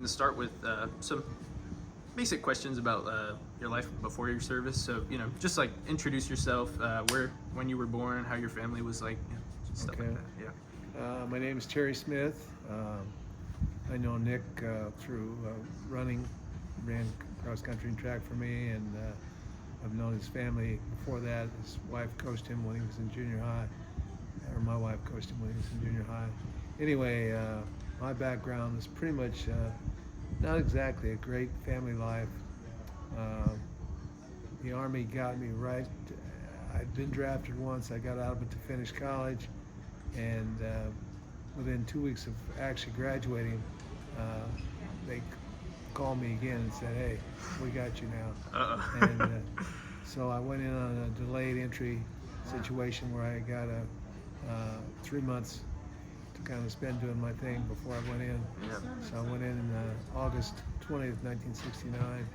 To start with some basic questions about your life before your service. So, just like introduce yourself, when you were born, how your family was like, stuff Okay. like that. Yeah. My name is Terry Smith. I know Nick through running, ran cross country and track for me, and I've known his family before that. His wife coached him when he was in junior high, or my wife coached him when he was in junior high. Anyway, my background is pretty much not exactly a great family life. The Army got me right. I'd been drafted once. I got out of it to finish college, and within 2 weeks of actually graduating, they called me again and said, "Hey, we got you now." And so I went in on a delayed entry situation where I got 3 months to kind of spend doing my thing before I went in. Yeah. So I went in August 20th, 1969,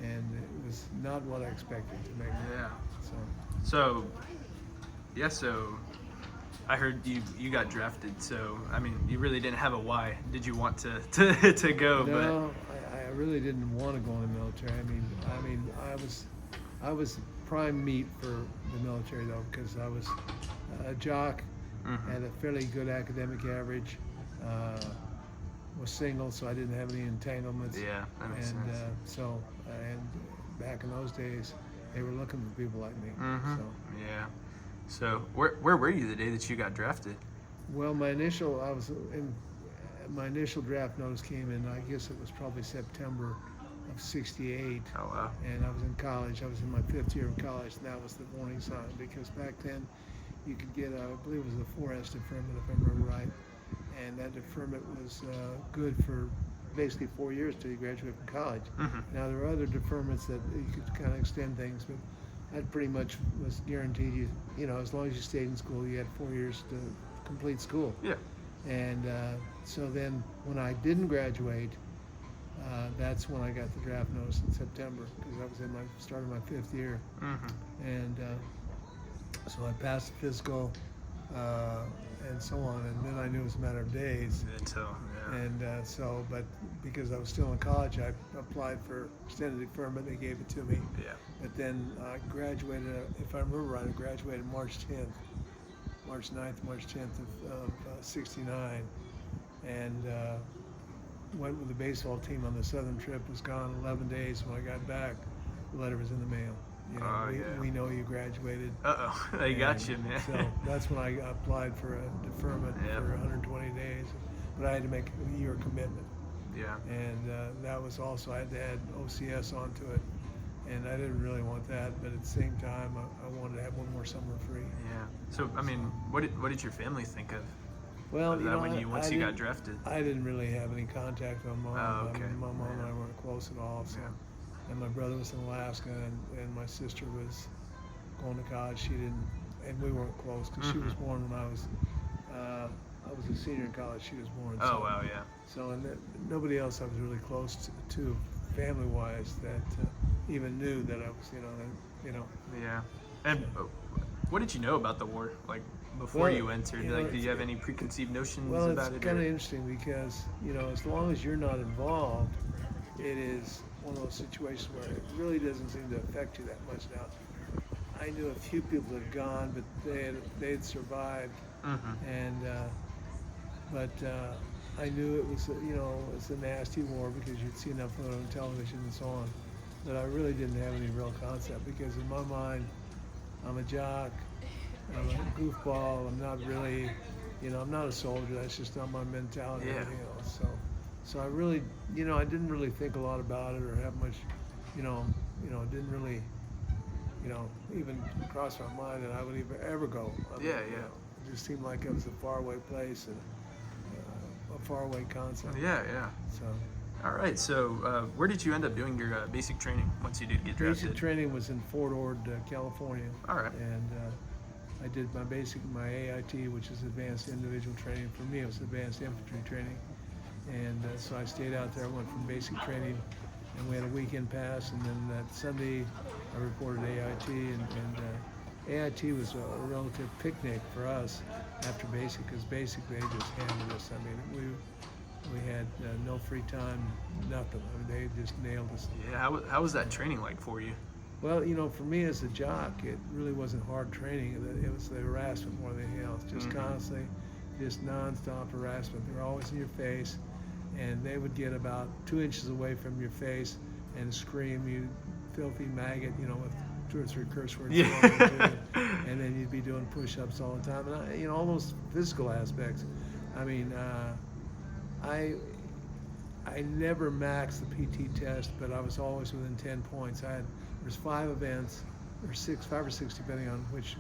and it was not what I expected to make. Yeah. So So I heard you got drafted. So I mean, you really didn't have a why. Did you want to go? no, I really didn't want to go in the military. I mean, I was prime meat for the military though, because I was a jock. Mm-hmm. Had a fairly good academic average, was single, so I didn't have any entanglements. Yeah, that makes sense. And back in those days, they were looking for people like me. Mm-hmm. So, Yeah. So where were you the day that you got drafted? well, my initial draft notice came in. I guess it was probably September of '68. Oh wow. And I was in college. I was in my 5th year of college, and that was the warning sign, because back then you could get, I believe it was a 4S deferment, if I remember right, and that deferment was good for basically 4 years till you graduate from college. Mm-hmm. Now there are other deferments that you could kind of extend things, but that pretty much was guaranteed you know, as long as you stayed in school, you had 4 years to complete school. Yeah. And so then when I didn't graduate, that's when I got the draft notice in September, because I was in started my 5th year. Mm-hmm. And so I passed the physical and so on, and then I knew it was a matter of days. Until yeah. And but because I was still in college, I applied for extended deferment. They gave it to me. Yeah. But then I graduated, if I remember right, I graduated March 9th, March 10th of '69, and went with the baseball team on the southern trip. Was gone 11 days. When I got back, the letter was in the mail. You know, Oh, yeah. we know you graduated. They got And you, man. So that's when I applied for a deferment Yep. for 120 days, but I had to make a year commitment. Yeah. And that was also, I had to add OCS onto it, and I didn't really want that, but at the same time, I wanted to have one more summer free. Yeah. So I mean, what did your family think of Well, that you know, once you got drafted? I didn't really have any contact with my mom. Oh, okay. I mean, my mom and I Yeah. weren't close at all. So. Yeah. And my brother was in Alaska, and my sister was going to college. She didn't, and we weren't close, because she was Mm-hmm. born when I was a senior in college. She was born. Oh wow, yeah. So nobody else I was really close to family-wise that even knew that I was, you know. Yeah. And what did you know about the war, like before Well, you entered? you know, Like, did you have any preconceived notions Well, about it's it? kind of or- interesting, because as long as you're not involved, it is one of those situations where it really doesn't seem to affect you that much. Now, I knew a few people that had gone, but they had survived, Mhm. and but I knew it was it's a nasty war, because you'd see enough of it on television and so on. But I really didn't have any real concept, because in my mind, I'm a jock, I'm a goofball. I'm not really, I'm not a soldier. That's just not my mentality. Yeah. And everything else. So I really, I didn't really think a lot about it, or have much, it didn't really, even cross my mind that I would even ever go. Yeah. It just seemed like it was a faraway place and a faraway concept. Yeah. So All right. So where did you end up doing your basic training once you did get drafted? basic training was in Fort Ord, California. All right. And I did my AIT, which is Advanced Individual Training. For me, it was Advanced Infantry Training. And so I stayed out there. I went from basic training, and we had a weekend pass, and then that Sunday I reported AIT, and AIT was a relative picnic for us after basic, because basic they just handled us. I mean, We had no free time, nothing. I mean, they just nailed us. Yeah, how was that training like for you? Well, for me as a jock, it really wasn't hard training. It was the harassment more than anything else. Just constantly, just nonstop harassment. They were always in your face, and they would get about 2 inches away from your face and scream, "You filthy maggot," with 2 or 3 curse words. Yeah. And then you'd be doing push-ups all the time. And all those physical aspects. I mean, I never maxed the PT test, but I was always within 10 points. There's 5 events, or 5 or 6, depending on which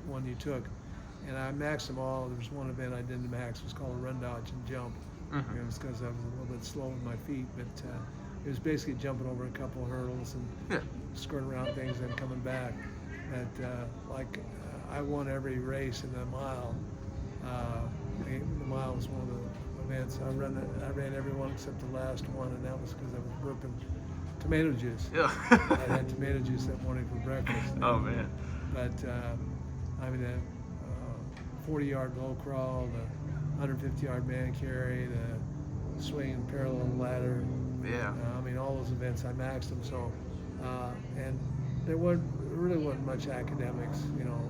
one you took, and I maxed them all. There was one event I didn't max. It was called a run, dodge, and jump. It was because I was a little bit slow with my feet, but it was basically jumping over a couple of hurdles and skirting around things and coming back. But I won every race in the mile. The mile was one of the events. I ran every one except the last one, and that was because I was burping tomato juice. Yeah. I had tomato juice that morning for breakfast. Oh man. But the 40-yard low crawl, the 150-yard man carry, the swing parallel ladder. Yeah. All those events I maxed them. So, and there really wasn't much academics.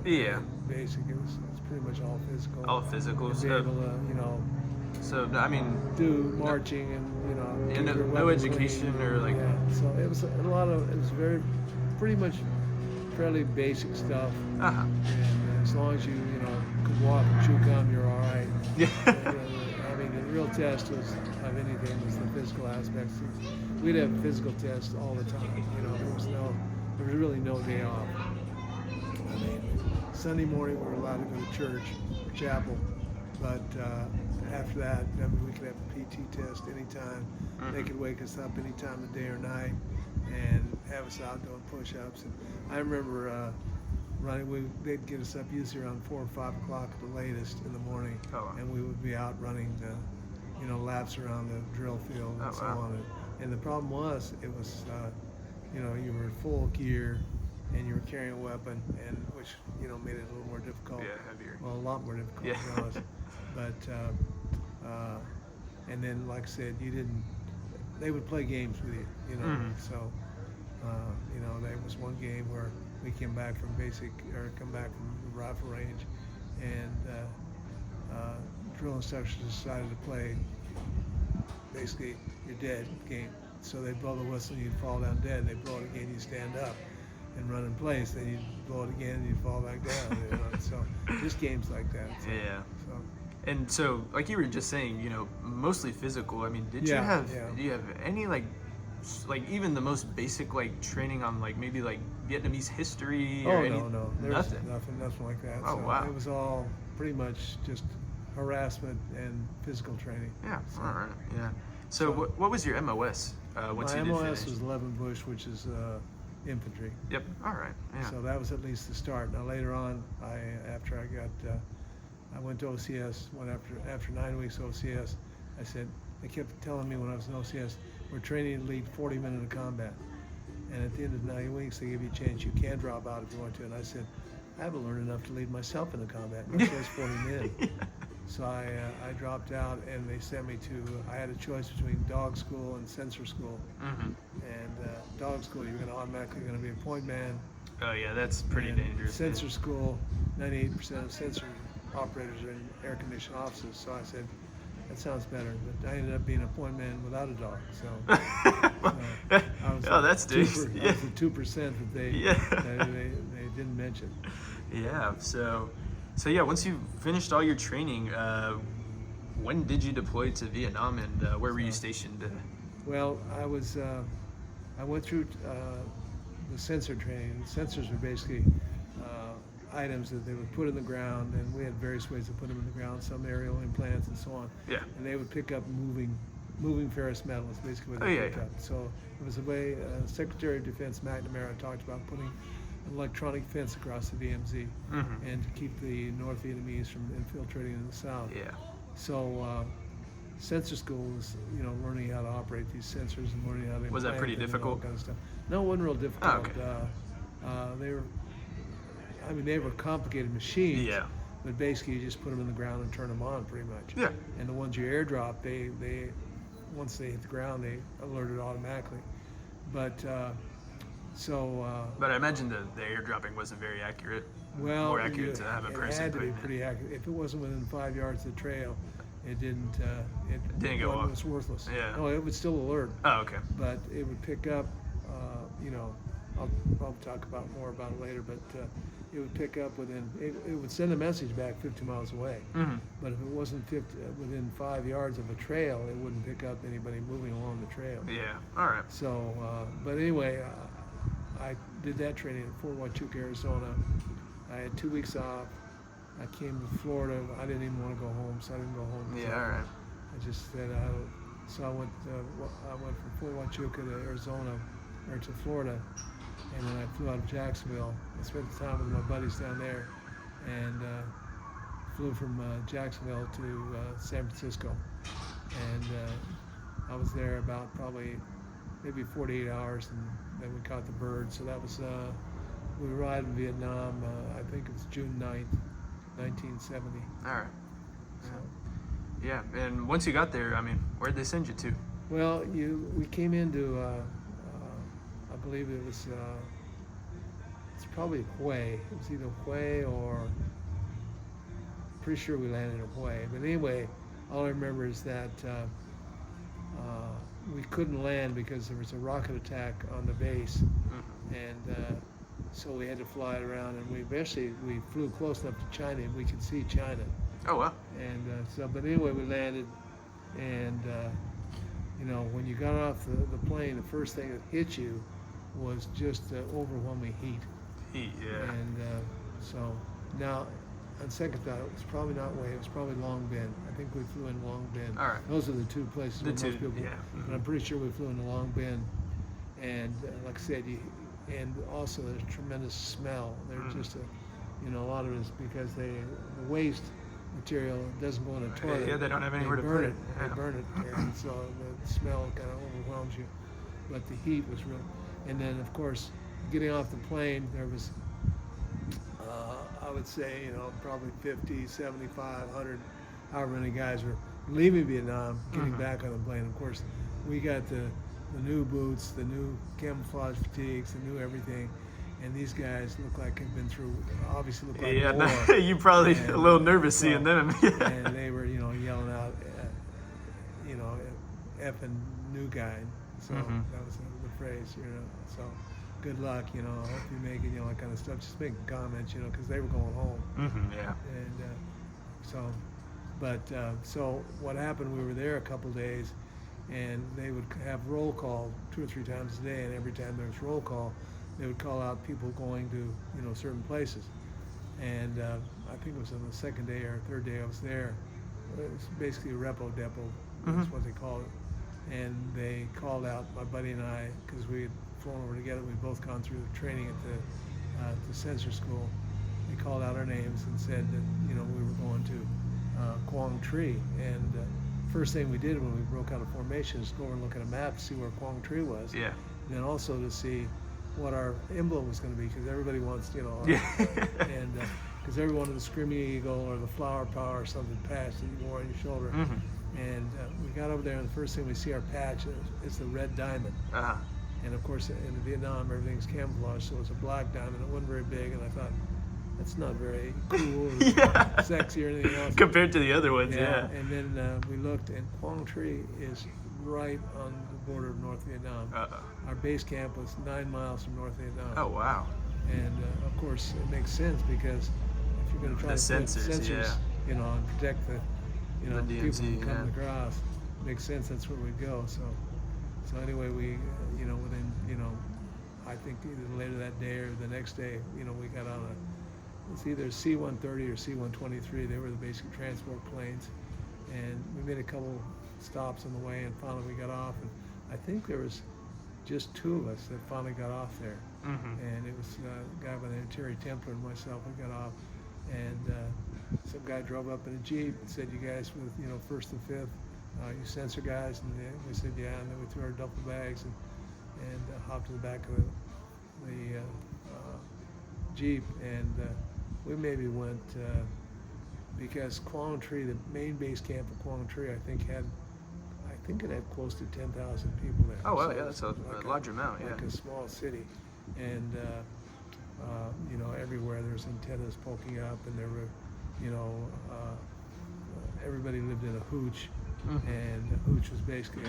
Yeah. Basic. It was pretty much all physical. All physical. To be able to, So I mean, do marching and and keep your no weapons education clean. or like. Yeah, so it was pretty much fairly basic stuff. Uh-huh. And as long as you could walk and chew gum, you're all right. Yeah. The real test of anything was the physical aspects. We'd have physical tests all the time. There was really no day off. Sunday morning we were allowed to go to church or chapel, but after that, we could have a PT test anytime. They could wake us up any time of day or night and have us out doing push-ups. And I remember running. They'd get us up usually around 4 or 5 o'clock at the latest in the morning, and we would be out running, laps around the drill field and so on. And the problem was, it was, you were full gear, and you were carrying a weapon, and which made it a little more difficult. Yeah, heavier. Well, a lot more difficult. Yeah. To be honest. But and then, like I said, they would play games with you. So there was one game where we came back from the rifle range, and drill instructors decided to play basically you're dead game. So they blow the whistle and you'd fall down dead. They blow it again, you stand up and run in place. Then you blow it again and you fall back down. So just games like that. So, Yeah. So. And so, like you were just saying, mostly physical. I mean, do you have any like even the most basic training on maybe Vietnamese history or anything? No, there's nothing like that. Oh, so wow. It was all pretty much just harassment and physical training. Yeah. So, all right. Yeah. So what was your MOS once you my did MOS finish? was 11 Bush, which is infantry. Yep. All right. Yeah. So that was at least the start. Now later on, after I went to OCS. After 9 weeks of OCS, they kept telling me when I was in OCS, we're training to lead 40 men in combat. And at the end of 9 weeks, they give you a chance. You can drop out if you want to. And I said, I haven't learned enough to lead myself into combat, much less 40 men. Yeah. So I dropped out, and they sent me I had a choice between dog school and sensor school. Mm-hmm. And dog school, you're automatically going to be a point man. Oh yeah, that's pretty dangerous. Sensor school, 98% of sensor operators are in air-conditioned offices. So I said, that sounds better. But I ended up being a point man without a dog. So I was that's dangerous. I was the 2% that they didn't mention. Yeah. So yeah, once you finished all your training, when did you deploy to Vietnam, and where were you stationed? Well, I went through the sensor training. Sensors were basically items that they would put in the ground, and we had various ways to put them in the ground, some aerial implants and so on. Yeah. And they would pick up moving ferrous metal is basically what they picked up. So it was a way, Secretary of Defense McNamara talked about putting an electronic fence across the DMZ and to keep the North Vietnamese from infiltrating in the south. Yeah. So sensor school was, learning how to operate these sensors and learning how to Was that implant pretty them and difficult? all kind of stuff. No, it wasn't real difficult. Oh, okay. They were complicated machines. Yeah. but basically you just put them in the ground and turn them on pretty much. Yeah. And the ones you airdrop, they once they hit the ground, they alert it automatically. But But I imagine the airdropping wasn't very accurate. Well, more accurate to have a person. It had to be putting it. pretty accurate. If it wasn't within 5 yards of the trail, it didn't. Didn't go off. It was worthless. Yeah. No, it would still alert. Oh, okay. But it would pick up. I'll talk more about it later. But it would pick up within. It would send a message back 50 miles away. Mm-hmm. But if it wasn't within 5 yards of a trail, it wouldn't pick up anybody moving along the trail. Yeah. All right. So, but anyway, I did that training at Fort Huachuca, Arizona. I had 2 weeks off. I came to Florida. I didn't even want to go home, so I didn't go home. Yeah. All right. I just said so I went from Fort Huachuca to Arizona or to Florida, and then I flew out of Jacksonville. I spent the time with my buddies down there, and flew from Jacksonville to San Francisco, and I was there about probably maybe 48 hours, and then we caught the bird. So that was we arrived in Vietnam. I think it was June 9th, 1970. All right. So, yeah, and once you got there, I mean, where'd they send you to? well, we came into I believe it was it's probably Hue. It was either Hue or pretty sure we landed in Hue. But anyway, all I remember is that we couldn't land because there was a rocket attack on the base, and so we had to fly it around. And we flew close enough to China, and we could see China. Oh, wow. And but anyway, we landed, and when you got off the plane, the first thing that hit you was just overwhelming heat. Heat, yeah. And so now, on second thought, it was probably not Hue. It was probably Long Binh. I think we flew in Long Binh. All right. Those are the two places where most people. Yeah. But I'm pretty sure we flew into Long Binh, and like I said, and also there's tremendous smell. There's just a lot of it is because the waste material doesn't go in a toilet. Yeah, they don't have anywhere to put it. They burn it, and so the smell kind of overwhelms you. But the heat was real. And then, of course, getting off the plane, there was, I would say, probably 50, 75, 100, however many guys were leaving Vietnam, getting back on the plane. Of course, we got the new boots, the new camouflage fatigues, the new everything. And these guys look like they've been through, obviously look like war. You probably a little nervous seeing them. And they were, yelling out, effing new guy. So that was the phrase, So good luck, I hope you make it, that kind of stuff. Just making comments, because they were going home. Yeah. And so what happened, we were there a couple days, and they would have roll call 2 or 3 times a day, and every time there was roll call, they would call out people going to, certain places. And I think it was on the second day or third day I was there. It was basically a repo depot. That's what they called it. And they called out my buddy and I, because we had flown over together. We'd both gone through the training at the sensor school. They called out our names and said that, we were going to Quang Tri. And first thing we did when we broke out of formation is go over and look at a map to see where Quang Tri was. Yeah. And then also to see what our emblem was going to be, because everybody wants, and because everyone wanted the Screaming Eagle or the Flower Power or something patch that you wore on your shoulder. And we got over there, and the first thing we see our patch is the red diamond. And of course, in Vietnam, everything's camouflage, so it's a black diamond. It wasn't very big, and I thought, that's not very cool or sexy or anything else. Compared to the other ones, yeah. And then we looked, and Quang Tri is right on the border of North Vietnam. Our base camp was 9 miles from North Vietnam. Oh, wow. And of course, it makes sense, because if you're going to try to put sensors, and protect the, the people DMZ, who come across, it makes sense. That's where we'd go. So anyway, we, within, I think either later that day or the next day, we got on it's either C-130 or C-123. They were the basic transport planes, and we made a couple stops on the way, and finally we got off. And I think there was just 2 of us that finally got off there. And it was a guy by the name of Terry Templer and myself. We got off, and some guy drove up in a Jeep and said, "You guys with first and fifth, you sensor guys?" And we said, "Yeah." And then we threw our duffel bags and hopped in the back of the Jeep, and we maybe went because Quang Tri, the main base camp of Quang Tri, I think it had close to 10,000 people there. Oh, wow, So yeah, that's a large amount, yeah. Like a small city. And, you know, everywhere there's antennas poking up, and there were, you know, everybody lived in a hooch, and the hooch was basically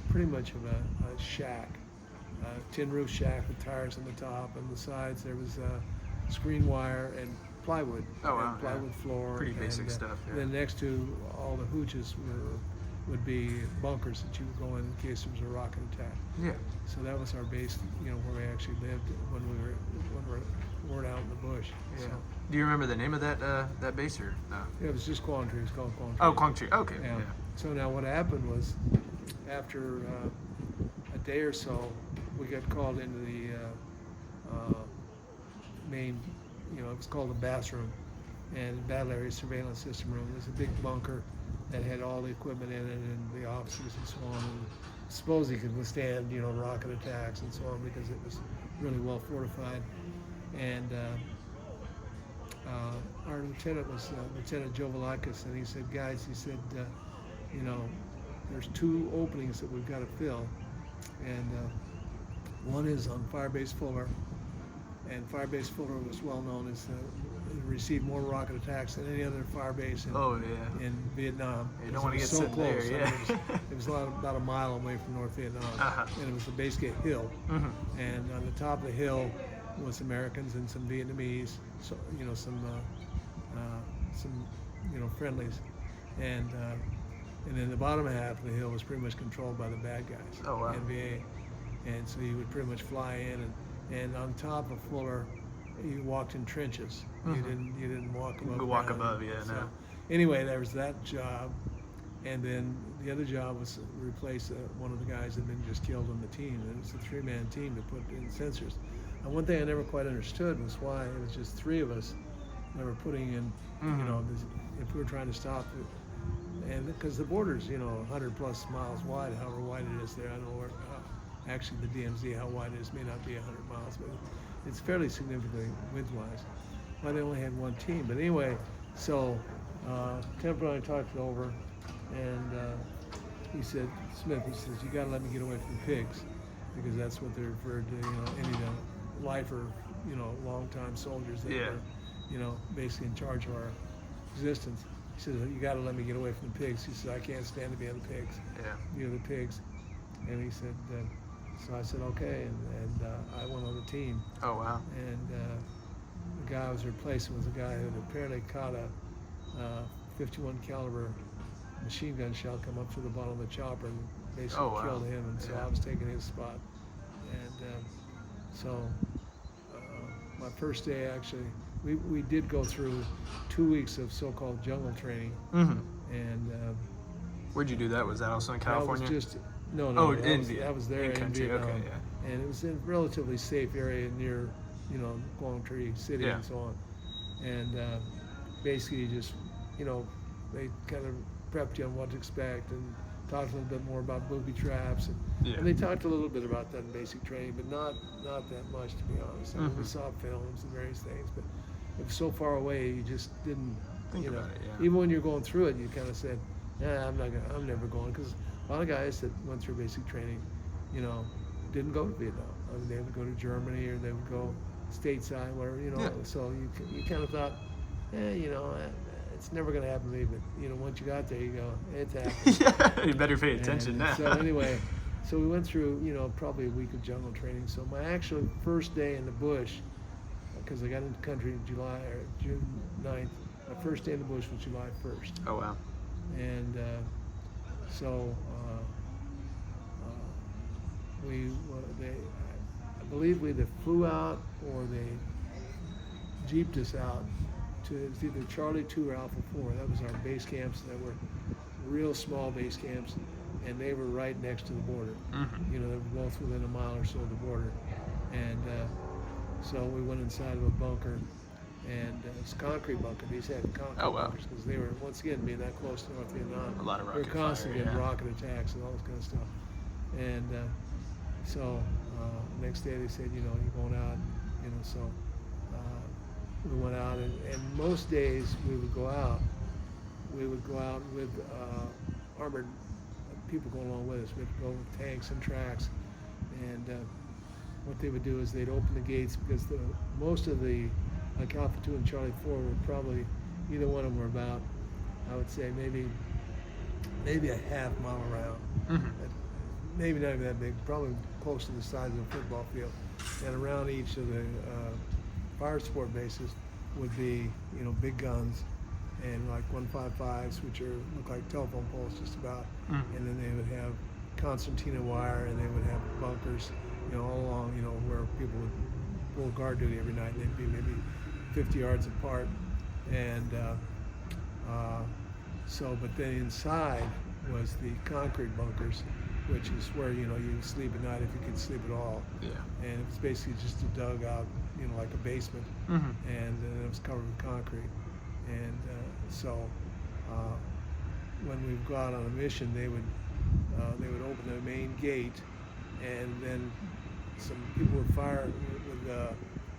pretty much of a shack, tin roof shack with tires on the top, and the sides there was screen wire and plywood. Oh, wow, and plywood floor. Pretty basic stuff. Yeah. Then next to all the hooches would be bunkers that you would go in case there was a rocket attack. Yeah. So that was our base, you know, where we actually lived when we weren't out in the bush. Yeah. So, do you remember the name of that base or no? yeah, it was just Quang Tri. It was called Quang Tri. Oh, Quang Tri. Okay. Yeah. Yeah. So now what happened was, after a day or so, we got called into the main, you know, it was called the bathroom, and battle area surveillance system room. It was a big bunker that had all the equipment in it and the officers and so on. And suppose it could withstand, you know, rocket attacks and so on, because it was really well fortified. And our lieutenant was Lieutenant Jovalakis, and he said, guys, he said, you know, there's two openings that we've got to fill, and one is on Firebase Fuller, and Firebase Fuller was well known as received more rocket attacks than any other firebase in Vietnam. You don't want to get so sent close. there, yeah. I mean, it was about a mile away from North Vietnam, and it was basically a hill. And on the top of the hill was Americans and some Vietnamese, so you know, some you know, friendlies, and then the bottom half of the hill was pretty much controlled by the bad guys, oh, wow. NVA, and so you would pretty much fly in, and on top of Fuller, you walked in trenches. You didn't walk above. You walk above, yeah. So, no. Anyway, there was that job, and then the other job was to replace one of the guys that had been just killed on the team. It was a three-man team to put in sensors. And one thing I never quite understood was why it was just three of us that were putting in, you know, if we were trying to stop it. And because the border's, you know, 100 plus miles wide, however wide it is there. I don't know where, actually the DMZ, how wide it is, may not be 100 miles, but it's fairly significantly width-wise. But they only had one team. But anyway, so Temple and I talked it over, and he said, Smith, he says, you got to let me get away from the pigs, because that's what they're referred to, you know, any of the lifer, you know, long-time soldiers that were, you know, basically in charge of our existence. He says, you got to let me get away from the pigs. He says, I can't stand to be on the pigs. Yeah. You're the pigs. And he said, so I said, okay, and I went on the team. Oh, wow. And the guy I was replacing was a guy who had apparently caught a 51 caliber machine gun shell come up through the bottom of the chopper and basically killed him, and so I was taking his spot. And so my first day, actually, we did go through 2 weeks of so-called jungle training. And where'd you do that? Was that also in California? That was just, no, that was there in Vietnam. Okay, yeah. And it was in a relatively safe area near, you know, Quang Tri City and so on. And basically just, you know, they kind of prepped you on what to expect and talked a little bit more about booby traps. And they talked a little bit about that in basic training, but not that much, to be honest. I mean, we saw films and various things, but it was so far away, you just didn't think you know, about it. Yeah. Even when you're going through it, you kind of said, "Yeah, I'm never going," because a lot of guys that went through basic training, you know, didn't go to Vietnam. I mean, they would go to Germany or they would go stateside, whatever, you know. Yeah. So you kind of thought, you know, it's never going to happen to me. But you know, once you got there, you go, it's happening. Yeah, you better pay attention now. So anyway, so we went through, you know, probably a week of jungle training. So my actual first day in the bush, because I got into the country in June 9th. My first day in the bush was July 1st. Oh, wow. And so I believe we either flew out or they jeeped us out to either Charlie 2 or Alpha 4. That was our base camps that were real small base camps, and they were right next to the border. You know, they were both within a mile or so of the border. And so we went inside of a bunker, and it's a concrete bunker. These had concrete bunkers because they were, once again, being that close to North Vietnam. A lot of rocket They were constantly fire, getting rocket attacks and all this kind of stuff. And so next day they said, you know, you're going out, you know, so we went out, and most days we would go out with armored people going along with us. We'd go with tanks and tracks, and what they would do is they'd open the gates, because most of the like Alpha 2 and Charlie 4 were probably, either one of them were about, I would say maybe a half mile around. Maybe not even that big, probably close to the size of a football field. And around each of the fire support bases would be, big guns, and like 155s, which look like telephone poles just about. And then they would have concertina wire, and they would have bunkers, all along, where people would pull guard duty every night. They'd be maybe 50 yards apart. And but then inside was the concrete bunkers, which is where, you sleep at night if you could sleep at all. Yeah. And it was basically just a dugout, like a basement. And then it was covered with concrete. And when we would go out on a mission, they would open the main gate, and then some people would fire with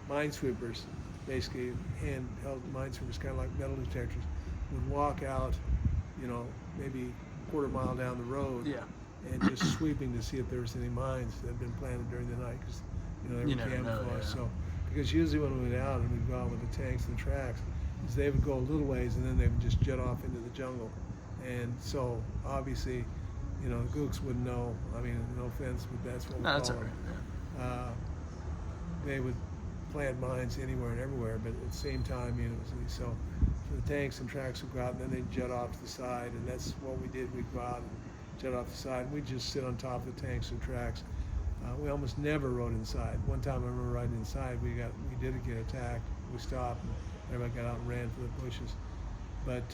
minesweepers, basically handheld minesweepers, kind of like metal detectors, would walk out, maybe a quarter mile down the road. Yeah. And just sweeping to see if there was any mines that had been planted during the night, because they were camouflaged. So, because usually when we went out and we'd go out with the tanks and the tracks, is they would go a little ways and then they would just jet off into the jungle. And so obviously, the gooks wouldn't know. I mean, no offense, but that's what we call them. Yeah. They would plant mines anywhere and everywhere, but at the same time, so the tanks and tracks would go out and then they'd jet off to the side, and that's what we did. We'd go out and jet off the side, and we'd just sit on top of the tanks and tracks. We almost never rode inside. One time I remember riding inside, we did get attacked. We stopped, and everybody got out and ran for the bushes. But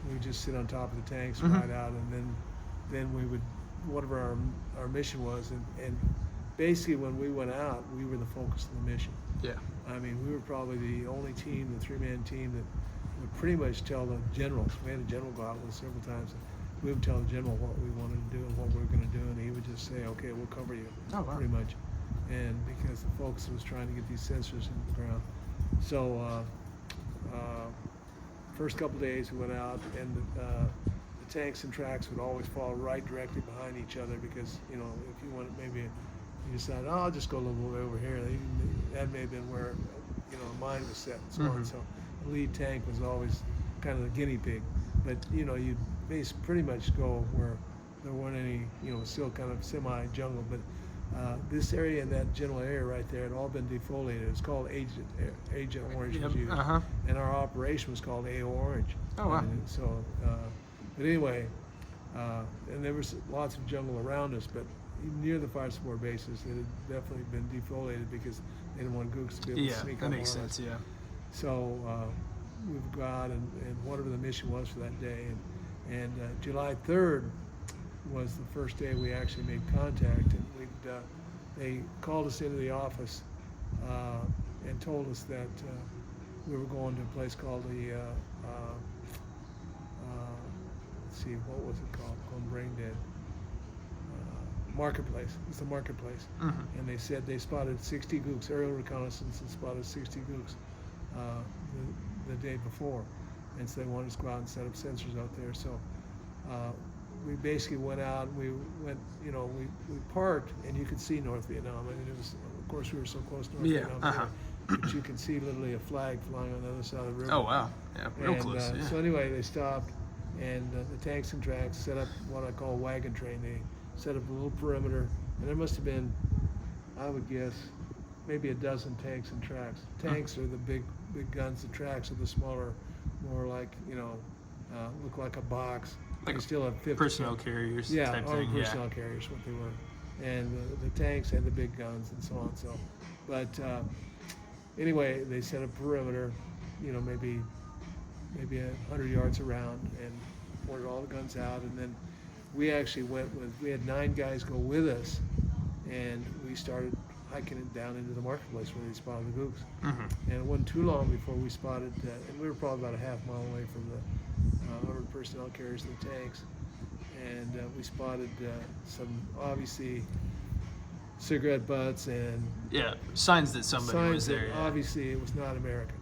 we would just sit on top of the tanks, ride out, and then we would, whatever our mission was, and basically when we went out, we were the focus of the mission. Yeah. I mean, we were probably the only team, the three-man team, that would pretty much tell the generals. We had a general go out with us several times. We would tell the general what we wanted to do and what we were going to do, and he would just say, okay, we'll cover you, pretty much. And because the focus was trying to get these sensors in the ground. So first couple of days we went out, and the tanks and tracks would always fall right directly behind each other, because, if you wanted, maybe you decide, I'll just go a little way over here. That may have been where, a mine was set and so on. So the lead tank was always kind of the guinea pig. But, you'd pretty much go where there weren't any, still kind of semi-jungle. But this area and that general area right there had all been defoliated. It's called Agent Orange was used. And our operation was called AO Orange. Oh, wow. But anyway, and there was lots of jungle around us, but near the fire support bases, it had definitely been defoliated because they didn't want gooks to be able to sneak up on us. Yeah, that makes sense, yeah. So we would go out and whatever the mission was for that day. And July 3rd was the first day we actually made contact. And they called us into the office and told us that we were going to a place called the, let's see, what was it called? Going brain dead. Marketplace. It's the marketplace. And they said they spotted 60 gooks, aerial reconnaissance, and spotted 60 gooks the day before. And so they wanted us to go out and set up sensors out there. So we basically went out, and we went, we parked, and you could see North Vietnam. I mean, it was, of course, we were so close to North Vietnam. But you could see literally a flag flying on the other side of the river. Oh, wow. Yeah, real close. So anyway, they stopped, and the tanks and tracks set up what I call wagon train. They set up a little perimeter, and there must have been, I would guess, maybe a dozen tanks and tracks. Tanks are the big guns. The tracks are the smaller, more like, look like a box. Like they still have 50 personnel carriers type thing. Personnel carriers, what they were. And the tanks had the big guns and so on. So, but anyway, they set a perimeter, maybe 100 yards around, and pointed all the guns out. And then we actually we had 9 guys go with us, and we started hiking it down into the marketplace where they spotted the gooks. And it wasn't too long before we spotted, and we were probably about a half mile away from the armored personnel carriers and the tanks, and we spotted some, obviously, cigarette butts and signs that somebody was there. Obviously, it was not American.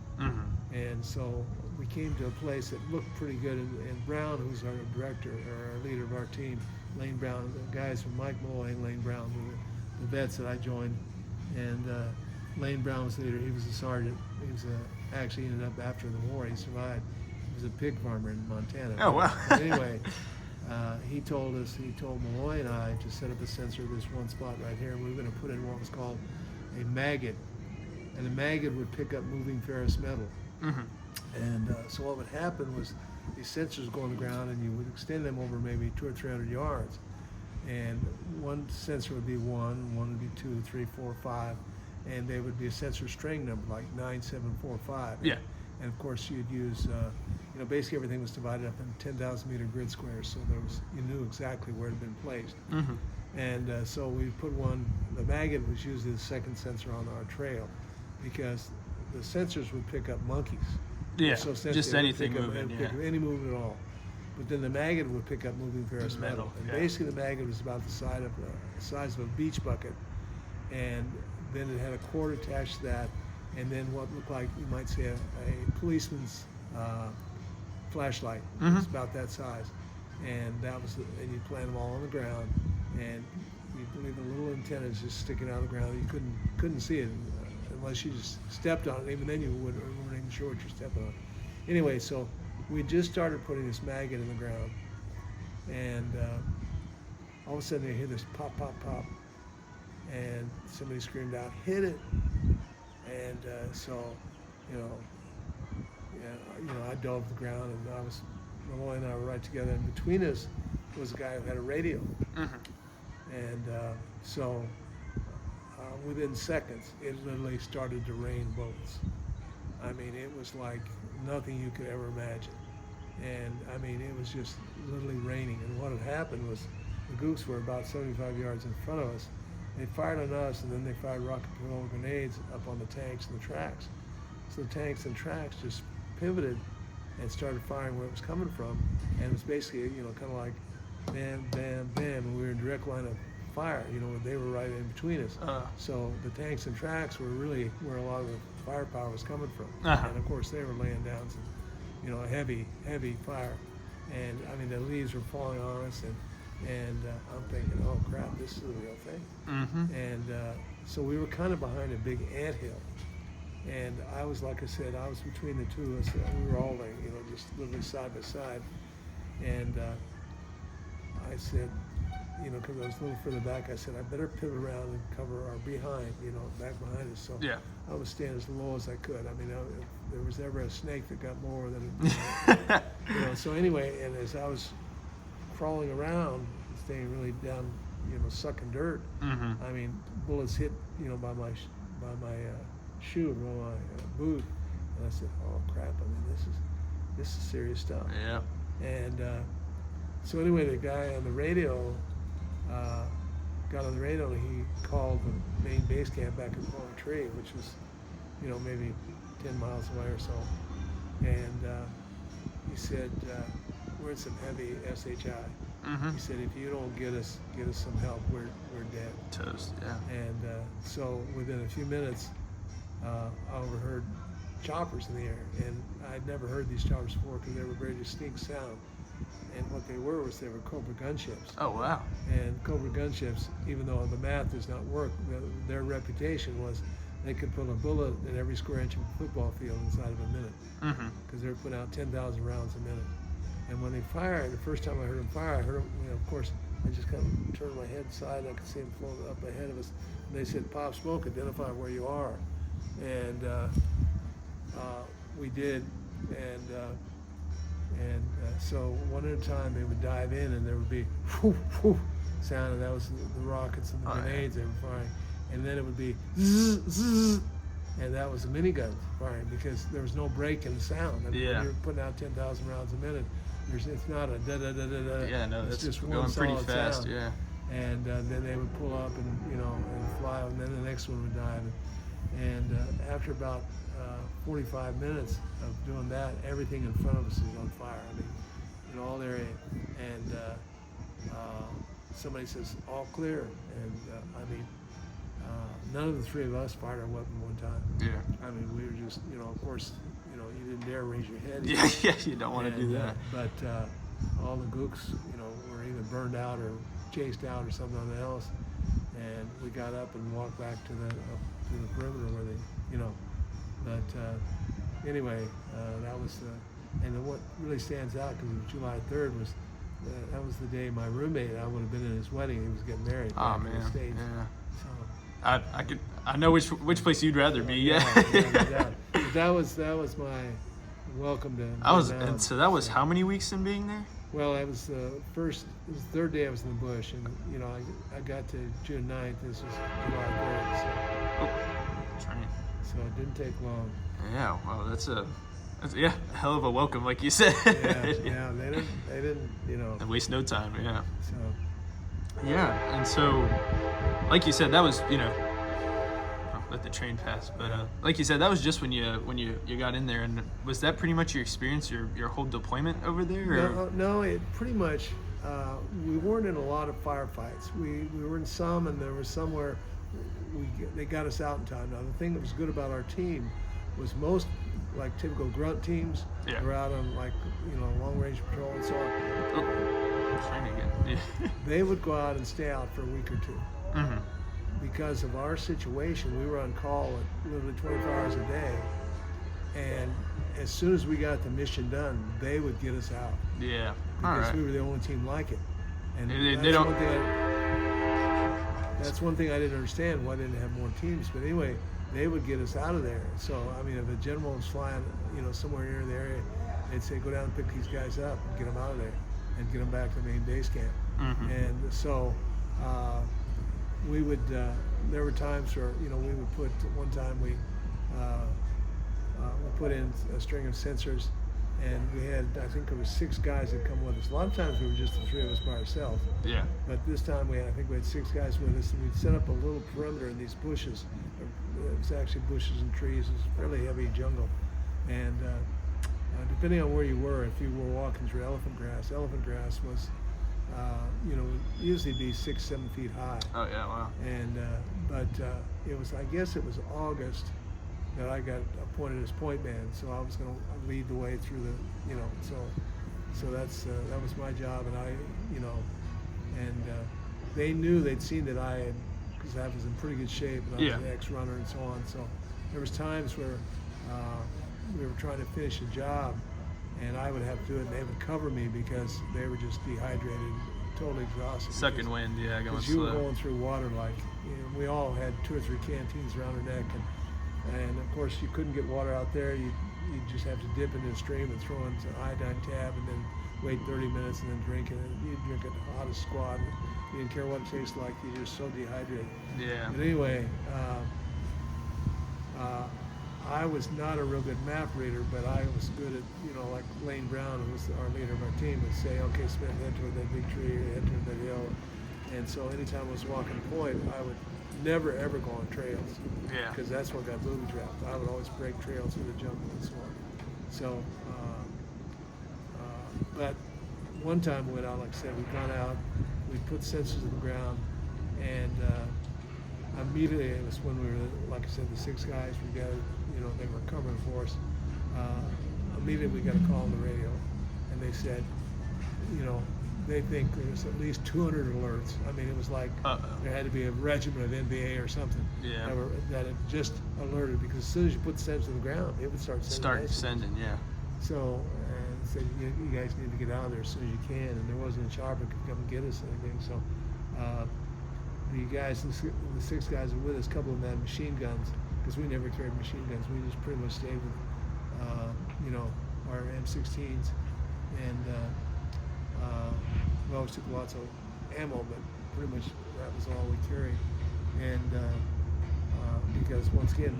And so we came to a place that looked pretty good, and Brown, who's our director, or our leader of our team, Lane Brown, the guys from Mike Malloy and Lane Brown were the vets that I joined, and Lane Brown was the leader. He was a sergeant. He was actually ended up after the war. He survived. He was a pig farmer in Montana. Oh, wow. But anyway, he told Malloy and I to set up a sensor at this one spot right here, and we were going to put in what was called a maggot, and a maggot would pick up moving ferrous metal. And so what would happen was these sensors would go on the ground, and you would extend them over maybe 200 or 300 yards. And one sensor would be one would be 2, 3, 4, 5, and they would be a sensor string number like 9, 7, 4, 5. Yeah. And of course you'd use, basically everything was divided up in 10,000 meter grid squares, so you knew exactly where it had been placed. And so we put the maggot was usually the second sensor on our trail, because the sensors would pick up monkeys. Yeah, so just anything moving, pick up any movement at all. But then the maggot would pick up moving ferrous metal. And basically the maggot was about the size of a beach bucket, and then it had a cord attached to that, and then what looked like, you might say, a policeman's flashlight. It's about that size. And and you plant them all on the ground, and you leave the little antennas just sticking out of the ground. You couldn't see it unless you just stepped on it. Even then you weren't even sure what you're stepping on. Anyway, so we just started putting this maggot in the ground, and all of a sudden you hear this pop, pop, pop, and somebody screamed out, "Hit it!" And I dove to the ground, and Malloy and I were right together, and between us was a guy who had a radio. And so within seconds, it literally started to rain bullets. I mean, it was like nothing you could ever imagine. And I mean, it was just literally raining. And what had happened was the Gooks were about 75 yards in front of us. They fired on us, and then they fired rocket-propelled grenades up on the tanks and the tracks. So the tanks and tracks just pivoted and started firing where it was coming from. And it was basically, kind of like bam, bam, bam, and we were in direct line of fire. They were right in between us. So the tanks and tracks were really where a lot of the firepower was coming from. And of course they were laying down some, heavy fire. And I mean, the leaves were falling on us, and I'm thinking, oh crap, this is the real thing. And so we were kind of behind a big anthill. And I was, like I said, I was between the two of us. We were all like, just literally side by side. And I said, because I was a little further back, I said, I better pivot around and cover our behind, back behind us. So I was standing as low as I could. I mean, if there was ever a snake that got more than, So anyway, and as I was crawling around, staying really down, sucking dirt, I mean, bullets hit, by my shoe, by my boot, and I said, oh crap! I mean, this is serious stuff. Yeah. And so anyway, the guy on the radio got on the radio, and he called the main base camp back in Quang Tri, which was, maybe 10 miles away or so. And he said, we're in some heavy SHI. He said, if you don't get us some help, we're dead. Toast, yeah. And so within a few minutes, I overheard choppers in the air, and I'd never heard these choppers before because they were very distinct sound. And what they were Cobra gunships. Oh wow! And Cobra gunships, even though the math does not work, their reputation was they could put a bullet in every square inch of a football field inside of a minute, because they were putting out 10,000 rounds a minute. And when they fired, the first time I heard them fire, I heard them, of course, I just kind of turned my head aside, and I could see them floating up ahead of us. And they said, "Pop smoke, identify where you are." And we did, and so one at a time they would dive in, and there would be whoo, whoo sound, and that was the rockets and the grenades they were firing. And then it would be zzz, zzz, and that was the miniguns firing, because there was no break in the sound. I mean, when you're putting out 10,000 rounds a minute, it's not a da-da-da-da-da. Yeah, no, it's that's just one going pretty solid fast, sound. yeah. And then they would pull up and, and fly, and then the next one would dive. And after about 45 minutes of doing that, everything in front of us is on fire. I mean, all area. And somebody says, all clear. And I mean, none of the three of us fired our weapon one time. Yeah. I mean, we were just, of course, you didn't dare raise your head. Yeah, you don't want to do that. But all the gooks, were either burned out or chased out or something else. And we got up and walked back to the perimeter where they, But anyway, that was, and what really stands out, because it was July 3rd, was that was the day my roommate, I would have been in his wedding. He was getting married back in the States. Yeah. So I know which place you'd rather be. Yeah. But that was my welcome to. And so that was how many weeks in being there? Well, it was the third day I was in the bush, and I got to June 9th. This was July 3rd. That's right. So it didn't take long. Yeah. Well, that's a hell of a welcome, like you said. Yeah. They didn't. And waste no time. Yeah. So. Yeah, and so, like you said, that was let the train pass. But like you said, that was just when you got in there. And was that pretty much your experience, your whole deployment over there? Or? No, it pretty much. We weren't in a lot of firefights. We were in some, and there was some where they got us out in time. Now, the thing that was good about our team was most like typical grunt teams were out on long range patrol and so on. They would go out and stay out for a week or two. Mm-hmm. Because of our situation, we were on call at literally 24 hours a day, and as soon as we got the mission done, they would get us out. Yeah, because we were the only team like it, and that's one thing I didn't understand. Why didn't they have more teams? But anyway, they would get us out of there. So I mean, if a general was flying, somewhere near the area, they'd say, "Go down and pick these guys up and get them out of there, and get them back to the main base camp." Mm-hmm. And so. We would. There were times where we would put. One time we put in a string of sensors, and we had. I think there were 6 guys that come with us. A lot of times we were just the 3 of us by ourselves. Yeah. But this time I think we had 6 guys with us, and we'd set up a little perimeter in these bushes. It was actually bushes and trees. It was fairly heavy jungle, and depending on where you were, if you were walking through elephant grass was. Usually be 6-7 feet high. Oh yeah, wow. And but it was, I guess it was August that I got appointed as point man, so I was going to lead the way through the, so that's that was my job, and and they knew, they'd seen that I had, because I was in pretty good shape, and I was an ex-runner and so on. So there was times where we were trying to finish a job, and I would have to do it, and they would cover me because they were just dehydrated, totally exhausted. Second wind, going slow. Because you were going through water we all had 2 or 3 canteens around our neck, and of course you couldn't get water out there. You just have to dip into the stream and throw in an iodine tab, and then wait 30 minutes and then drink it. And you'd drink it hot as squat. You didn't care what it tasted like. You're just so dehydrated. Yeah. But anyway. I was not a real good map reader, but I was good at, like Lane Brown, who was our leader of our team, would say, "Okay, Smith, head toward that big tree, or head toward that hill." And so anytime I was walking point, I would never, ever go on trails. Yeah. Because that's what got booby trapped. I would always break trails through the jungle and so on. So, but one time we went out, like I said, we'd gone out, we'd put sensors in the ground, and immediately, it was when we were, like I said, the 6 guys, we got, they were covering for us. Immediately we got a call on the radio, and they said, they think there's at least 200 alerts. I mean, it was like there had to be a regiment of NBA or something that had just alerted, because as soon as you put the sensors on the ground, it would start sending. So, said, you guys need to get out of there as soon as you can, and there wasn't a chopper that could come and get us or anything. So, the guys, the 6 guys were with us, a couple of them had machine guns, because we never carried machine guns. We just pretty much stayed with, our M16s, and we always took lots of ammo, but pretty much that was all we carried. And because once again,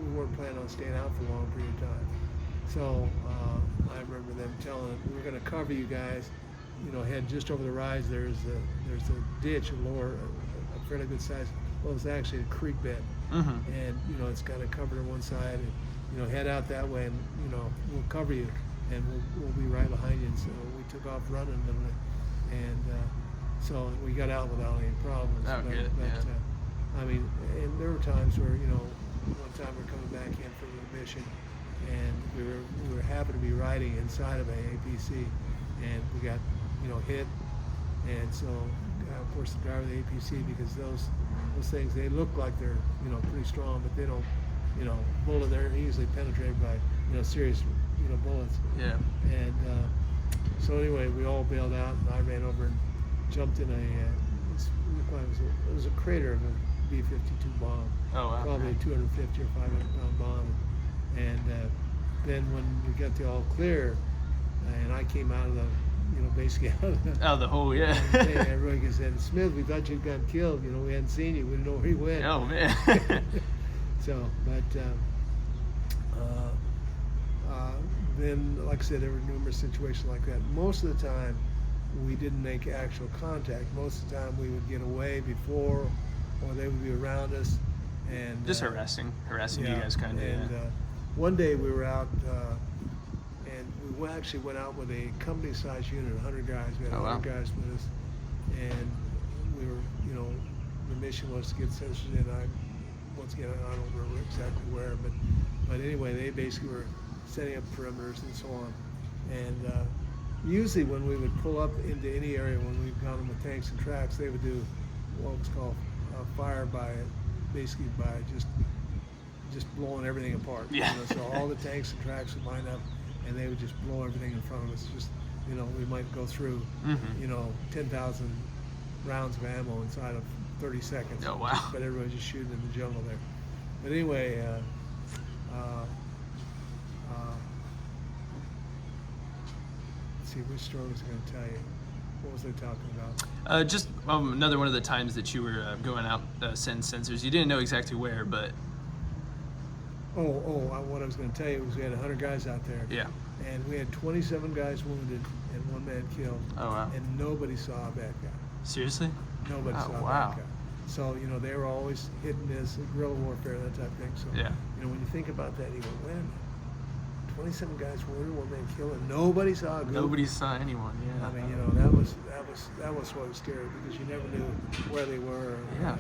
we weren't planning on staying out for a long period of time. So I remember them telling us, "We're going to cover you guys. Head just over the rise. There's a ditch lower, a fairly good size. Well, it's actually a creek bed, and it's kind of covered on one side. And, head out that way, and we'll cover you, and we'll be right behind you." And so we took off running, and so we got out without any problems. Oh, good. I mean, and there were times where, one time we're coming back in from the mission, and we were happy to be riding inside of a APC, and we got, hit, and so of course the driver of the APC, because those things, they look like they're pretty strong, but they don't, bullet, they're easily penetrated by serious bullets. Yeah. And so anyway, we all bailed out, and I ran over and jumped in it was a crater of a B-52 bomb. Oh, wow. Probably a 250 or 500-pound bomb. And then when we got the all clear, and I came out of the, basically out of the hole, yeah. Everybody said, Smith, we thought you'd gotten killed. We hadn't seen you. We didn't know where he went. Oh, man. So, but then, like I said, there were numerous situations like that. Most of the time, we didn't make actual contact. Most of the time, we would get away before, or they would be around us, and just harassing you guys, kind of. And one day we were out, and we actually went out with a company-sized unit, 100 guys. We had 100 guys with us, and we were, the mission was to get sensors in. Once again, I don't remember exactly where, but anyway, they basically were setting up perimeters and so on. And usually when we would pull up into any area, when we've gone with tanks and tracks, they would do what was called fire by, basically by just blowing everything apart. Yeah. So all the tanks and tracks would line up, and they would just blow everything in front of us. Just, we might go through, 10,000 rounds of ammo inside of 30 seconds. Oh, wow. But everybody's just shooting in the jungle there. But anyway, let's see, which story was I going to tell you? What was I talking about? Just another one of the times that you were going out sending sensors. You didn't know exactly where, but... What I was going to tell you was we had 100 guys out there. Yeah. And we had 27 guys wounded and 1 man killed. Oh, wow. And nobody saw a bad guy. Seriously? Nobody saw a bad guy. So, they were always hitting this, guerrilla warfare, that type of thing. So, yeah. When you think about that, you go, wait a minute. 27 guys wounded, 1 man killed, and nobody saw a group. Nobody saw anyone, yeah. I mean, that was what was scary, because you never knew where they were. Yeah,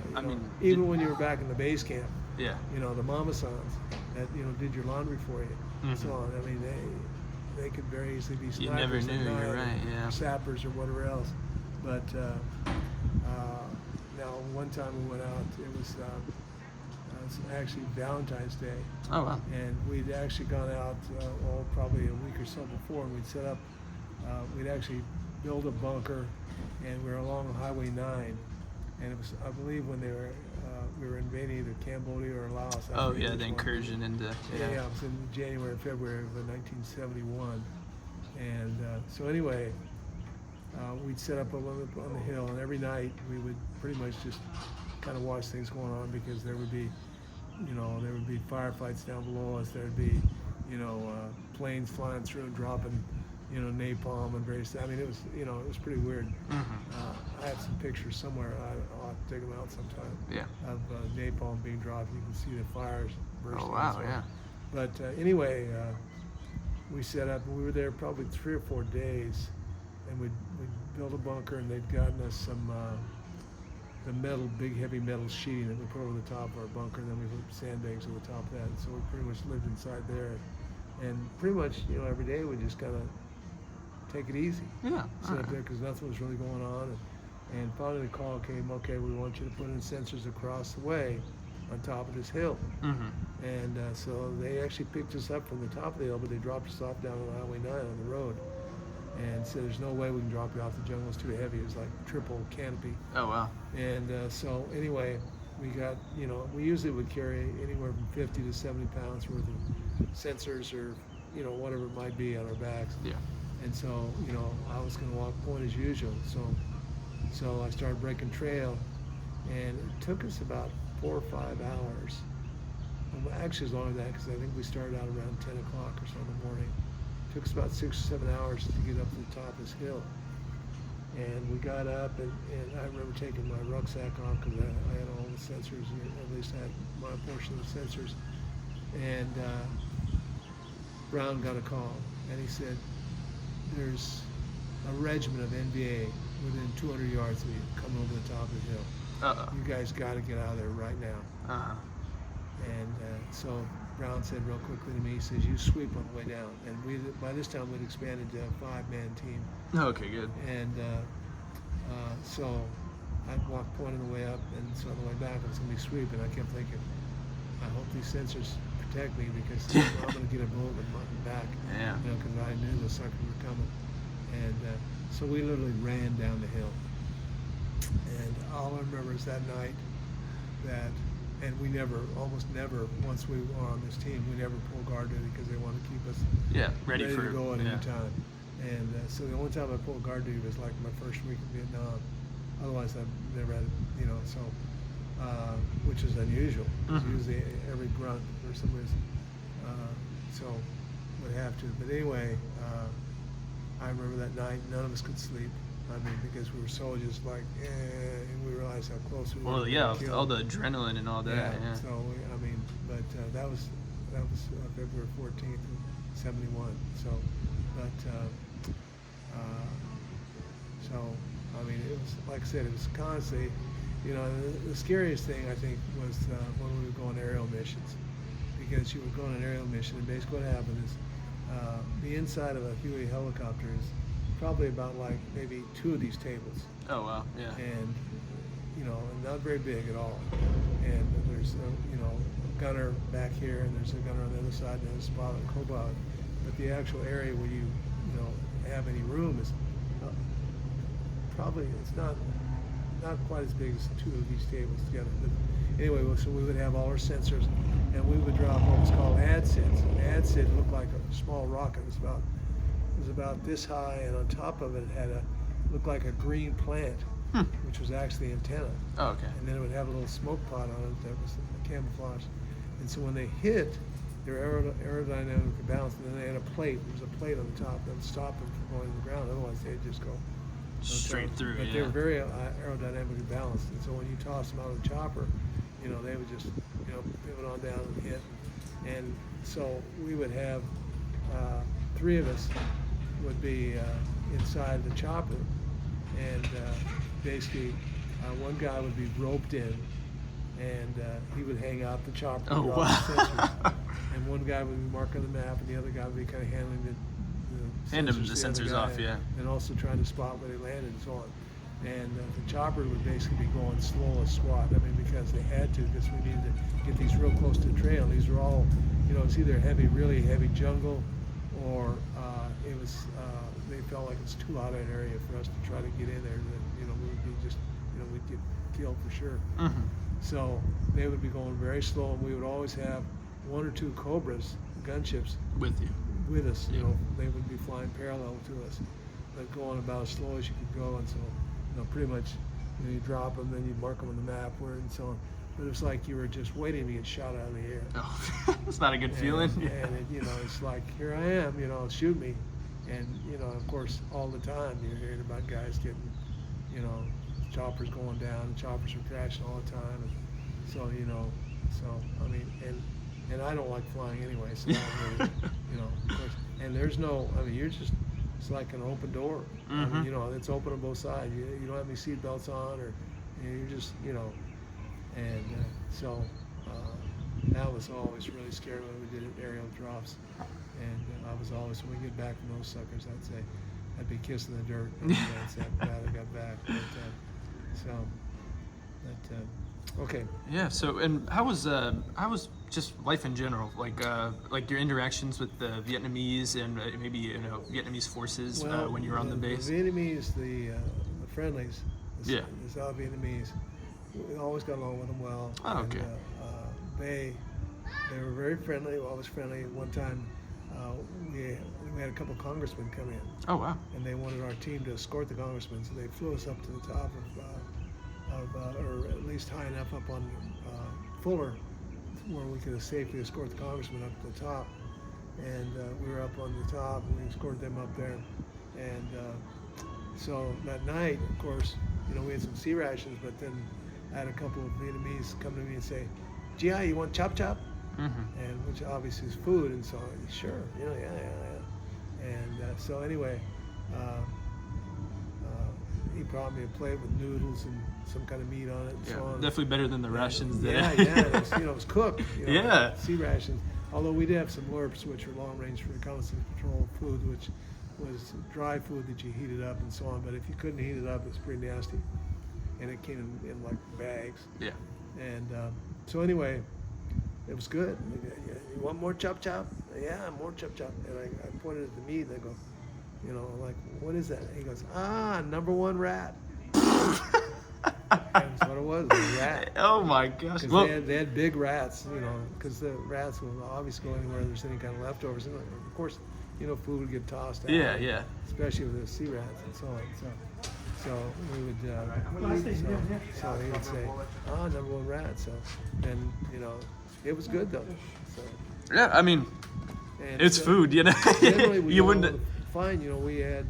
even when you were back in the base camp. Yeah. The mama sons that did your laundry for you, and so on. I mean, they could very easily be snipers. You never knew. You're right. Yeah. Sappers or whatever else. But now one time we went out. It was actually Valentine's Day. Oh, wow. And we'd actually gone out, probably a week or so before, and we'd set up, we'd actually build a bunker, and we were along Highway 9, and it was, I believe, when we were invading either Cambodia or Laos. Oh, yeah, the incursion into... Yeah, it was in January or February of 1971. And so anyway, we'd set up on the hill, and every night we would pretty much just kind of watch things going on, because there would be firefights down below us. There'd be, planes flying through and dropping, napalm and various. I mean, it was pretty weird. I have some pictures somewhere. I'll have to take them out sometime. Yeah. Of napalm being dropped. You can see the fires bursting. Oh, wow, yeah. But anyway, we set up, and we were there probably 3 or 4 days, and we'd build a bunker, and they'd gotten us some the big heavy metal sheeting that we put over the top of our bunker, and then we put sandbags over the top of that. And so we pretty much lived inside there, and pretty much every day we just kind of take it easy. Yeah. Sit up there, because nothing was really going on, and finally the call came. Okay, we want you to put in sensors across the way, on top of this hill. And so they actually picked us up from the top of the hill, but they dropped us off down on Highway 9 on the road. And said, there's no way we can drop you off. The jungle is too heavy. It was like triple canopy. Oh, wow. And so anyway, we got, we usually would carry anywhere from 50 to 70 pounds worth of sensors, or, whatever it might be, on our backs. Yeah. And so, I was going to walk point as usual. So I started breaking trail, and it took us about 4 or 5 hours. Well, actually, as long as that, because I think we started out around 10 o'clock or so in the morning. It took us about 6 or 7 hours to get up to the top of this hill. And we got up, and I remember taking my rucksack off, because I had all the sensors, or at least I had my portion of the sensors. And Brown got a call, and he said, there's a regiment of NVA within 200 yards of me coming over the top of the hill. You guys got to get out of there right now. Uh-huh. And so Brown said real quickly to me, he says, you sweep on the way down. And by this time we'd expanded to a 5-man team. Okay, good. And so I walked point on the way up, and so on the way back I was going to be sweeping. I kept thinking, I hope these sensors protect me, because I'm going to get a bullet in my back. Yeah. Because I knew the suckers were coming. And so we literally ran down the hill. And all I remember is that night and we almost never, once we were on this team, we never pulled guard duty because they wanted to keep us ready to go at any time. And so the only time I pulled guard duty was like my first week in Vietnam. Otherwise, I've never had, which is unusual. Mm-hmm. Usually every grunt or some reason, so would have to. But anyway, I remember that night, none of us could sleep. I mean, because we were so just like, and we realized how close we were. Well, yeah, all the adrenaline and all that. Yeah. So that was February 14th, 71. So, it was, like I said, it was constantly, the scariest thing I think was when we would go on aerial missions, because you would go on an aerial mission, and basically what happened is the inside of a Huey helicopter is probably about like maybe 2 of these tables. Oh wow, yeah. And not very big at all. And there's a gunner back here, and there's a gunner on the other side, and there's a pilot and co-pilot. But the actual area where you have any room is probably, it's not quite as big as 2 of these tables together. But anyway, so we would have all our sensors, and we would drop what was called ADSIDs. An ADSID looked like a small rocket. It was about this high, and on top of it looked like a green plant, which was actually antenna. Oh, okay. And then it would have a little smoke pot on it that was camouflage. And so when they hit, they were aerodynamically balanced, and then they had a plate. There was a plate on the top that would stop them from going to the ground. Otherwise, they'd just go straight through. But they were very aerodynamically balanced, and so when you toss them out of the chopper, they would just pivot on down and hit. And so we would have 3 of us would be inside the chopper, and basically one guy would be roped in, and he would hang out the chopper. Oh, wow. The sensors. And one guy would be marking the map, and the other guy would be kind of handling the sensors off, yeah. And also trying to spot where they landed and so on. And the chopper would basically be going slow as SWAT. I mean, because they had to, because we needed to get these real close to the trail. These were all, it's either really heavy jungle, or it was, they felt like it's too hot an area for us to try to get in there. That, we would be just, we'd get killed for sure. Mm-hmm. So they would be going very slow, and we would always have 1 or 2 Cobras, gunships, with us. They would be flying parallel to us, but going about as slow as you could go. And so, pretty much, you drop them, then you mark them on the map, and so on. But it was like you were just waiting to get shot out of the air. Oh, it's not a good feeling. And it's like, here I am, shoot me. And, of course, all the time you're hearing about guys getting, choppers going down, choppers are crashing all the time. And so, and I don't like flying anyway, so I really, of course. And there's no, you're just, it's like an open door. Mm-hmm. It's open on both sides. You don't have any seat belts on, or you're just, and so that was always really scary when we did aerial drops. And I was always, when we get back from those suckers, I'd be kissing the dirt. That's how glad I got back. Okay. Yeah. So, and how was just life in general, like your interactions with the Vietnamese and maybe Vietnamese forces when you were on the base? The Vietnamese, the friendlies, the South Vietnamese, we always got along with them well. Oh, okay. And, they were very friendly, always friendly. One time, we had a couple congressmen come in. Oh wow! And they wanted our team to escort the congressmen, so they flew us up to the top or at least high enough up on Fuller, where we could safely escort the congressman up to the top. And we were up on the top, and we escorted them up there. And so that night, of course, we had some sea rations, but then I had a couple of Vietnamese come to me and say, "G.I., you want chop chop?" Mm-hmm. And which obviously is food, and so sure, yeah. And so anyway, he brought me a plate with noodles and some kind of meat on it and so on. Definitely better than the rations there. It was cooked. Yeah. Sea rations. Although we did have some LURPs, which are long-range reconnaissance patrol food, which was dry food that you heated up and so on. But if you couldn't heat it up, it's pretty nasty. And it came in like bags. Yeah. And so anyway, it was good. You want more chop? Yeah, more chop. And I pointed at the meat and I go, like, what is that? And he goes, #1 rat. That's what it was, a rat. Oh my gosh. Well, they had big rats, because the rats will obviously go anywhere there's any kind of leftovers. And of course, food would get tossed out. Yeah. Especially with the sea rats and so on. So we would, so he would say, #1 rat. So then, it was good though. So. Yeah, I mean, it's food, Generally, we you wouldn't. Fine, we had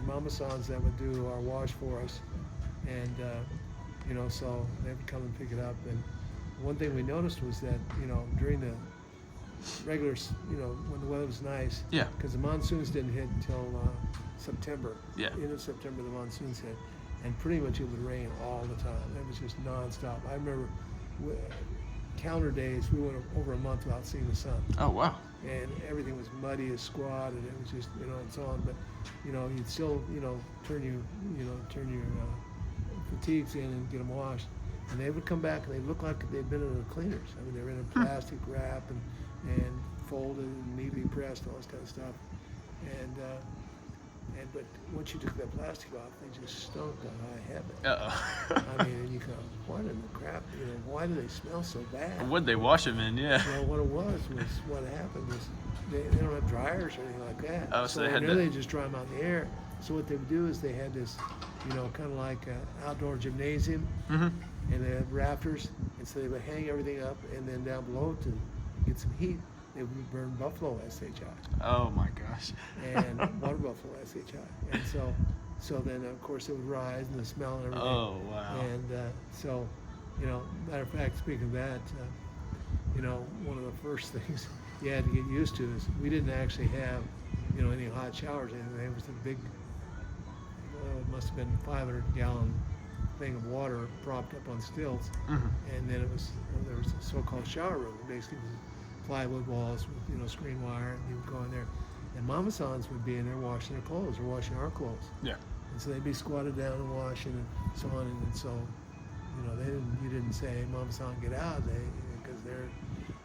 mama sons that would do our wash for us, and so they would come and pick it up. And one thing we noticed was that during the regular, when the weather was nice, because the monsoons didn't hit until September. End of September the monsoons hit, and pretty much it would rain all the time. It was just nonstop. I remember calendar days we went over a month without seeing the sun. Oh wow. And everything was muddy as squat, and it was just and so on. But you'd still turn your fatigues in and get them washed, and they would come back and they looked like they'd been in the cleaners. I mean, they were in a plastic wrap and folded and neatly pressed, all this kind of stuff. But once you took that plastic off, they just stunk to high heaven. I mean, and you go, what in the crap? Why do they smell so bad? What'd they wash them in? Yeah. What it was what happened was they don't have dryers or anything like that. Oh, so they had they just dry them out in the air. So what they would do is they had this, kind of like an outdoor gymnasium, and they had rafters, and so they would hang everything up, and then down below to get some heat, they would burn buffalo SHI. Oh my gosh. And water buffalo SHI. And so then of course it would rise and the smell and everything. Oh wow. And so, matter of fact, speaking of that, one of the first things you had to get used to is we didn't actually have, any hot showers. It was a big, it must have been 500-gallon thing of water propped up on stilts, and then there was a so-called shower room. Basically, it was plywood walls with screen wire, and you would go in there, and mama sons would be in there washing their clothes or washing our clothes. Yeah. And so they'd be squatted down and washing and so on, and so you didn't say, hey, mama son, get out, because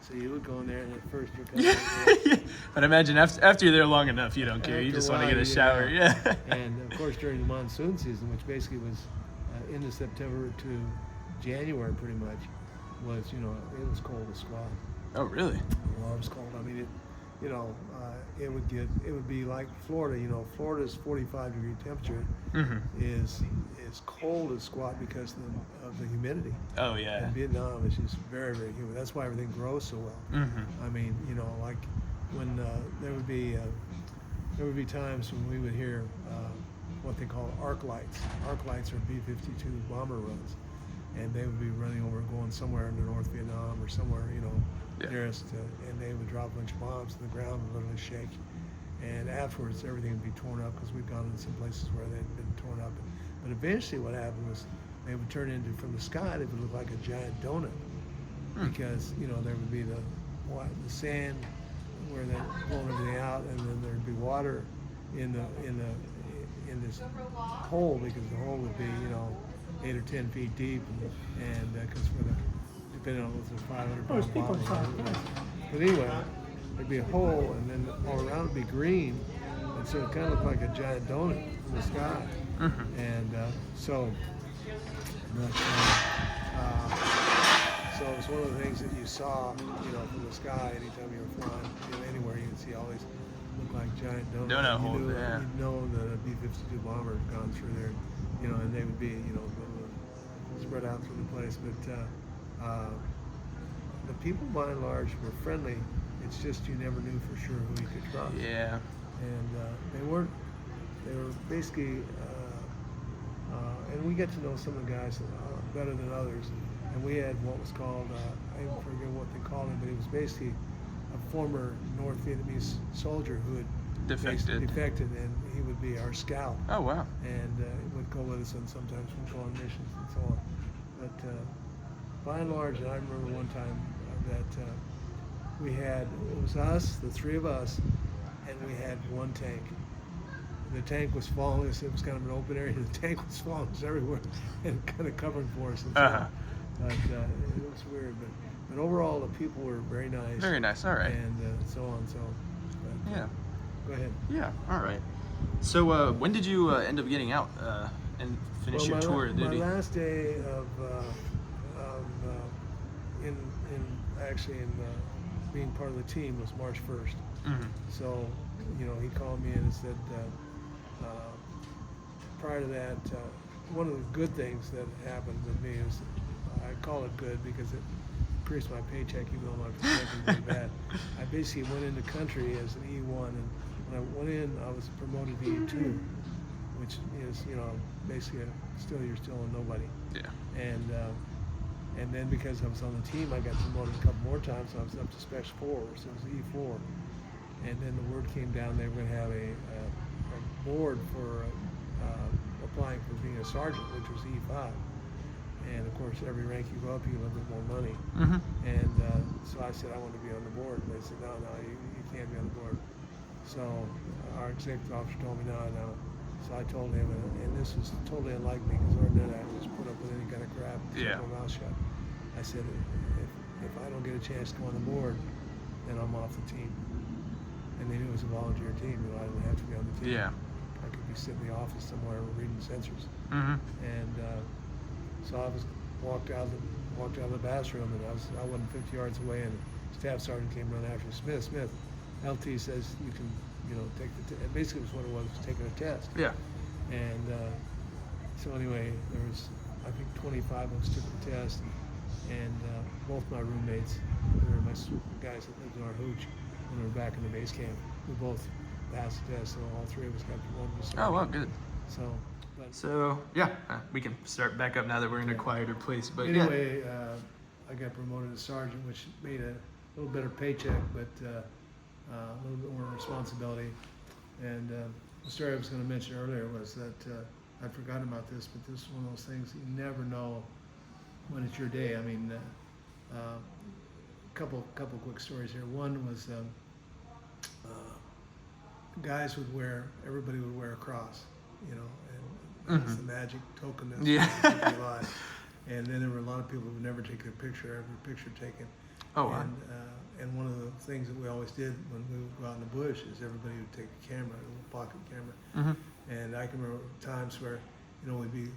so you would go in there, and at first you're kind of but imagine after you're there long enough, you don't care. You just want to get a shower. Yeah. And of course during the monsoon season, which basically was end of September to January, pretty much, was it was cold as squat. Oh, really? Well, it was cold. I mean, it would be like Florida. Florida's 45-degree temperature is cold as squat because of the humidity. Oh yeah. And Vietnam is just very, very humid. That's why everything grows so well. I mean, like when there would be times when we would hear what they call arc lights. Arc lights are B-52 bomber runs, and they would be running over, going somewhere in the North Vietnam or somewhere, nearest, and they would drop a bunch of bombs, and the ground would literally shake. And afterwards, everything would be torn up because we'd gone in some places where they'd been torn up. But eventually, what happened was they would turn into, from the sky, they would look like a giant donut, because there would be the sand where they'd blown everything out, and then there'd be water in this hole, because the hole would be 8 or 10 feet deep, and because depending on what's a 500-pound bottle. But anyway, there'd be a hole, and then all around it'd be green, and so it kind of looked like a giant donut in the sky. And so it's one of the things that you saw, from the sky anytime you were flying, anywhere you would see all these look like giant donuts. Donut holes, yeah. You know that a B-52 bomber had gone through there, and they would be, spread out through the place. But the people, by and large, were friendly. It's just you never knew for sure who you could trust. Yeah. And they were basically, and we get to know some of the guys better than others. And we had what was called, I forget what they called him, but he was basically a former North Vietnamese soldier who had defected, and he would be our scout. Oh wow! And would go with us, and sometimes we'd go on missions and so on. But by and large, and I remember one time that it was us, the three of us, and we had one tank. The tank was following us. It was kind of an open area. The tank was following us everywhere and kind of covering for us. And so But it was weird. But overall, the people were very nice. Very nice. All right. And so on. So. But, yeah. Go ahead. Yeah. All right. So when did you end up getting out and finish your tour of duty? My last day of being part of the team was March 1st. Mm-hmm. So, he called me in and said, prior to that, one of the good things that happened with me is, I call it good because it increased my paycheck even though my paycheck was really bad. I basically went into country as an E1, and when I went in, I was promoted to E2, which is, basically you're still a nobody. Yeah. And then because I was on the team, I got promoted a couple more times, so I was up to Special 4, so it was E4. And then the word came down they were going to have a board for applying for being a sergeant, which was E5. And of course, every rank you go up, you get a little bit more money. Mm-hmm. And so I said, I want to be on the board. And they said, no, you can't be on the board. So our executive officer told me, no. So I told him, and this was totally unlike me, because other than that, I would just put up with any kind of crap and keep my mouth shut. I said, if I don't get a chance to go on the board, then I'm off the team. And they knew it was a volunteer team, I didn't have to be on the team. Yeah. I could be sitting in the office somewhere reading sensors. Mm-hmm. And so I walked out of the bathroom, and I wasn't 50 yards away, and the staff sergeant came running after me. Smith, LT says you can, take the test. Basically, it was what it was taking a test. Yeah. And so anyway, there was, I think, 25 of us took the test, and both my roommates, they were my guys that lived in our hooch when we were back in the base camp. We both passed the test, so all three of us got promoted to sergeant. Oh, wow, good. So yeah, we can start back up now that we're in a quieter place. But anyway, I got promoted to sergeant, which made a little better paycheck, but a little bit more responsibility. And the story I was going to mention earlier was that I'd forgotten about this, but this is one of those things you never know when it's your day. I mean, couple quick stories here. One was guys everybody would wear a cross, and that's the magic token that's keeping you alive. And then there were a lot of people who would never take a picture, every picture taken. Oh, wow. And one of the things that we always did when we would go out in the bush is everybody would take a camera, a little pocket camera. Mm-hmm. And I can remember times where, we'd be,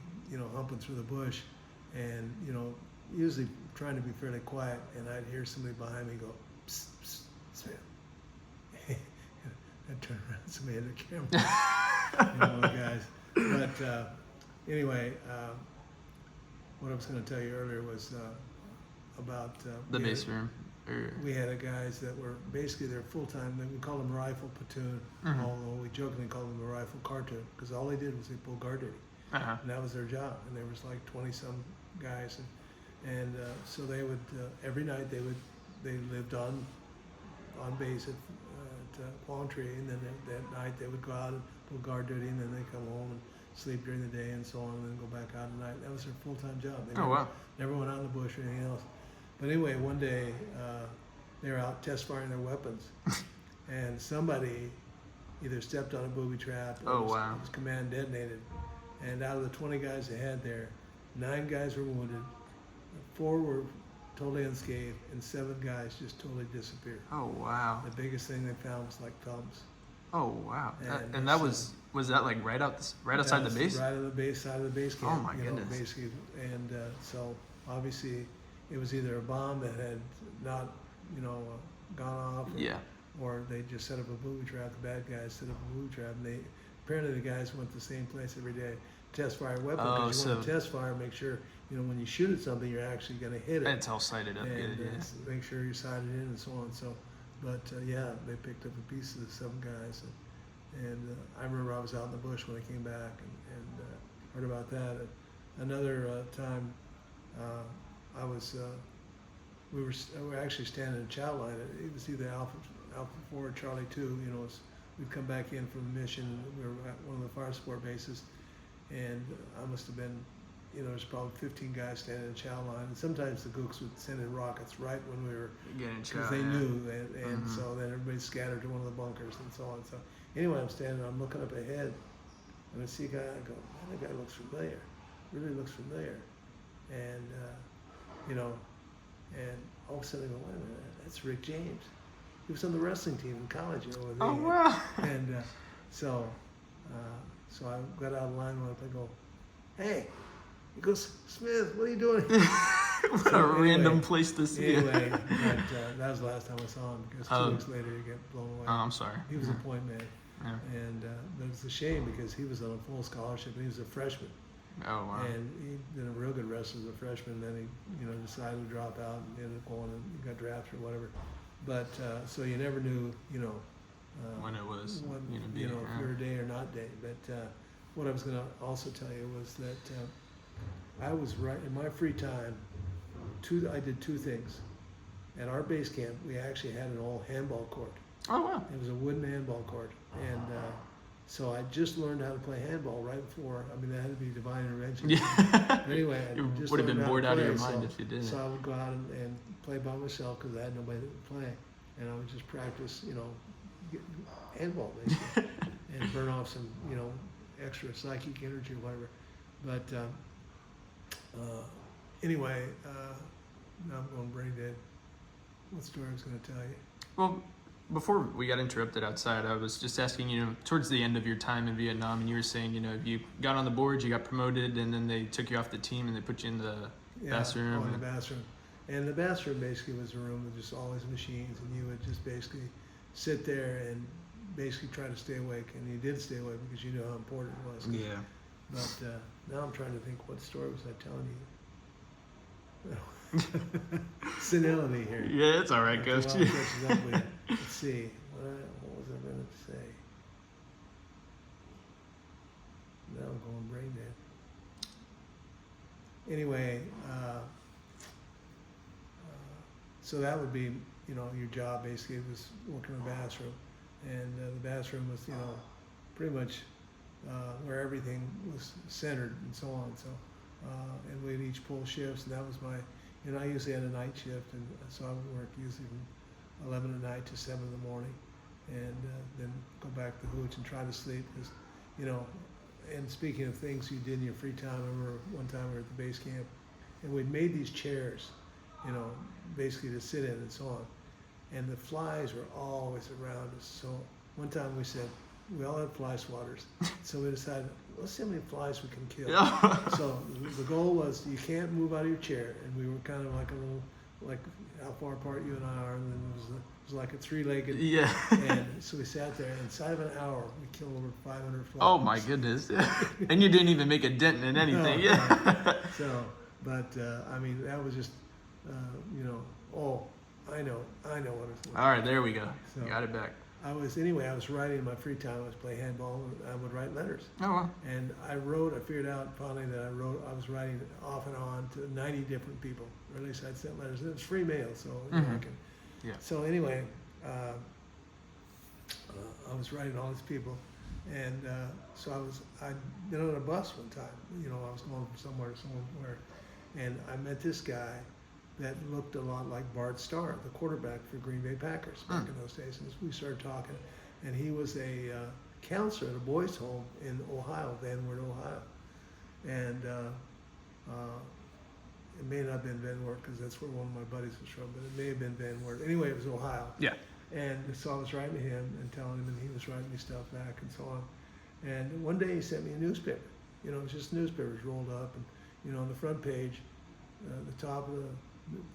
humping through the bush, and, usually trying to be fairly quiet, and I'd hear somebody behind me go, psst, psst, Smith. I'd turn around, somebody had a camera. One of the guys. But anyway, what I was going to tell you earlier was about the base room. We had guys that were basically they're full-time. We call them rifle platoon, although we jokingly call them a rifle cartoon, because all they did was they pulled guard duty, and that was their job. And there was like 20-some guys, and so they would every night they lived on base at Quang Tri, and then that night they would go out and pull guard duty, and then they come home and sleep during the day and so on, and then go back out at night. That was their full-time job. They never went out in the bush or anything else. But anyway, one day they were out test firing their weapons, and somebody either stepped on a booby trap or his command detonated. And out of the 20 guys they had there, 9 guys were wounded, 4 were totally unscathed, and 7 guys just totally disappeared. Oh, wow. The biggest thing they found was like thumbs. Oh, wow. And that was that like right outside the base? Right on the base side of the base camp. Oh, my goodness. Basically. And so obviously it was either a bomb that had not, gone off, or they just set up a booby trap. The bad guys set up a booby trap, and apparently the guys went to the same place every day, test fire a weapon, because you want to test fire, make sure, when you shoot at something, you're actually going to hit it. It's all sighted up. And make sure you're sighted in and so on. So, but they picked up a piece of the 7 guys, and I remember I was out in the bush when I came back and heard about that. Another time, we were actually standing in chow line. It was either Alpha 4 or Charlie 2. We'd come back in from a mission. We were at one of the fire support bases, and I must have been, there's probably 15 guys standing in chow line, and sometimes the gooks would send in rockets right when we were getting chow. Because they knew, and so then everybody scattered to one of the bunkers and so on. So anyway, I'm standing, I'm looking up ahead, and I see a guy. I go, man, that guy looks familiar. Really looks familiar, and and all of a sudden I go, wait a minute, that's Rick James. He was on the wrestling team in college, with me. Oh wow! And so I got out of line and I go, hey. He goes, Smith, what are you doing? What a random place to see anyway, but that was the last time I saw him, because 2 weeks later he got blown away. Oh, I'm sorry. He was a point man. Yeah. And but it's a shame because he was on a full scholarship and he was a freshman. Oh, wow. And he did a real good wrestler as a freshman, then he decided to drop out and ended up going and got drafted or whatever. But so you never knew, when it was, if you were day or not day. But what I was going to also tell you was that I was right in my free time. I did two things. At our base camp, we actually had an old handball court. Oh wow! It was a wooden handball court, and so I just learned how to play handball right before. I mean, that had to be divine intervention. Yeah. Anyway, you just would have been bored out of your play, mind if you didn't. So I would go out and play by myself because I had nobody that would play, and I would just practice, handball basically, and burn off some, extra psychic energy or whatever. But anyway, now I'm going brain dead. What story I was going to tell you? Well, before we got interrupted outside, I was just asking, towards the end of your time in Vietnam, and you were saying, you got on the board, you got promoted, and then they took you off the team and they put you in the bathroom. In the bathroom. And the bathroom basically was a room with just all these machines, and you would just basically sit there and basically try to stay awake. And you did stay awake because you knew how important it was. Yeah. But now I'm trying to think, what story was I telling you? Senility here. Yeah, it's all right, Coach. Let's see. What was I going to say? Now I'm going brain dead. Anyway, so that would be, your job basically was working in the bathroom. And the bathroom was, pretty much where everything was centered and so on. So, and we'd each pull shifts, and that was I usually had a night shift, and so I would work usually from 11 at night to 7 in the morning, and then go back to the hooch and try to sleep, because, and speaking of things you did in your free time, I remember one time we were at the base camp, and we'd made these chairs, basically to sit in and so on, and the flies were always around us. So one time we said, we all had fly swatters, so we decided, let's see how many flies we can kill. So the goal was, you can't move out of your chair, and we were kind of like a little, like how far apart you and I are, and then it was like a three-legged. Yeah. And so we sat there, and inside of an hour, we killed over 500 flies. Oh my goodness! And you didn't even make a dent in anything. No, yeah. no. So, but I mean, that was just, oh, I know what it was. All right, there we go. So, got it back. I was writing in my free time. I was playing handball, and I would write letters. Oh wow. And I figured out finally that I was writing off and on to 90 different people, or at least I'd sent letters. It was free mail, so I can. Yeah. So anyway, I was writing all these people, and so I'd been on a bus one time. I was going from somewhere to somewhere, and I met this guy that looked a lot like Bart Starr, the quarterback for Green Bay Packers back in those days. And we started talking, and he was a counselor at a boys' home in Ohio, Van Wert, Ohio. And it may not have been Van Wert because that's where one of my buddies was from, but it may have been Van Wert. Anyway, it was Ohio. Yeah. And so I was writing to him and telling him, and he was writing me stuff back and so on. And one day he sent me a newspaper. It was just newspapers rolled up, and on the front page, the top of the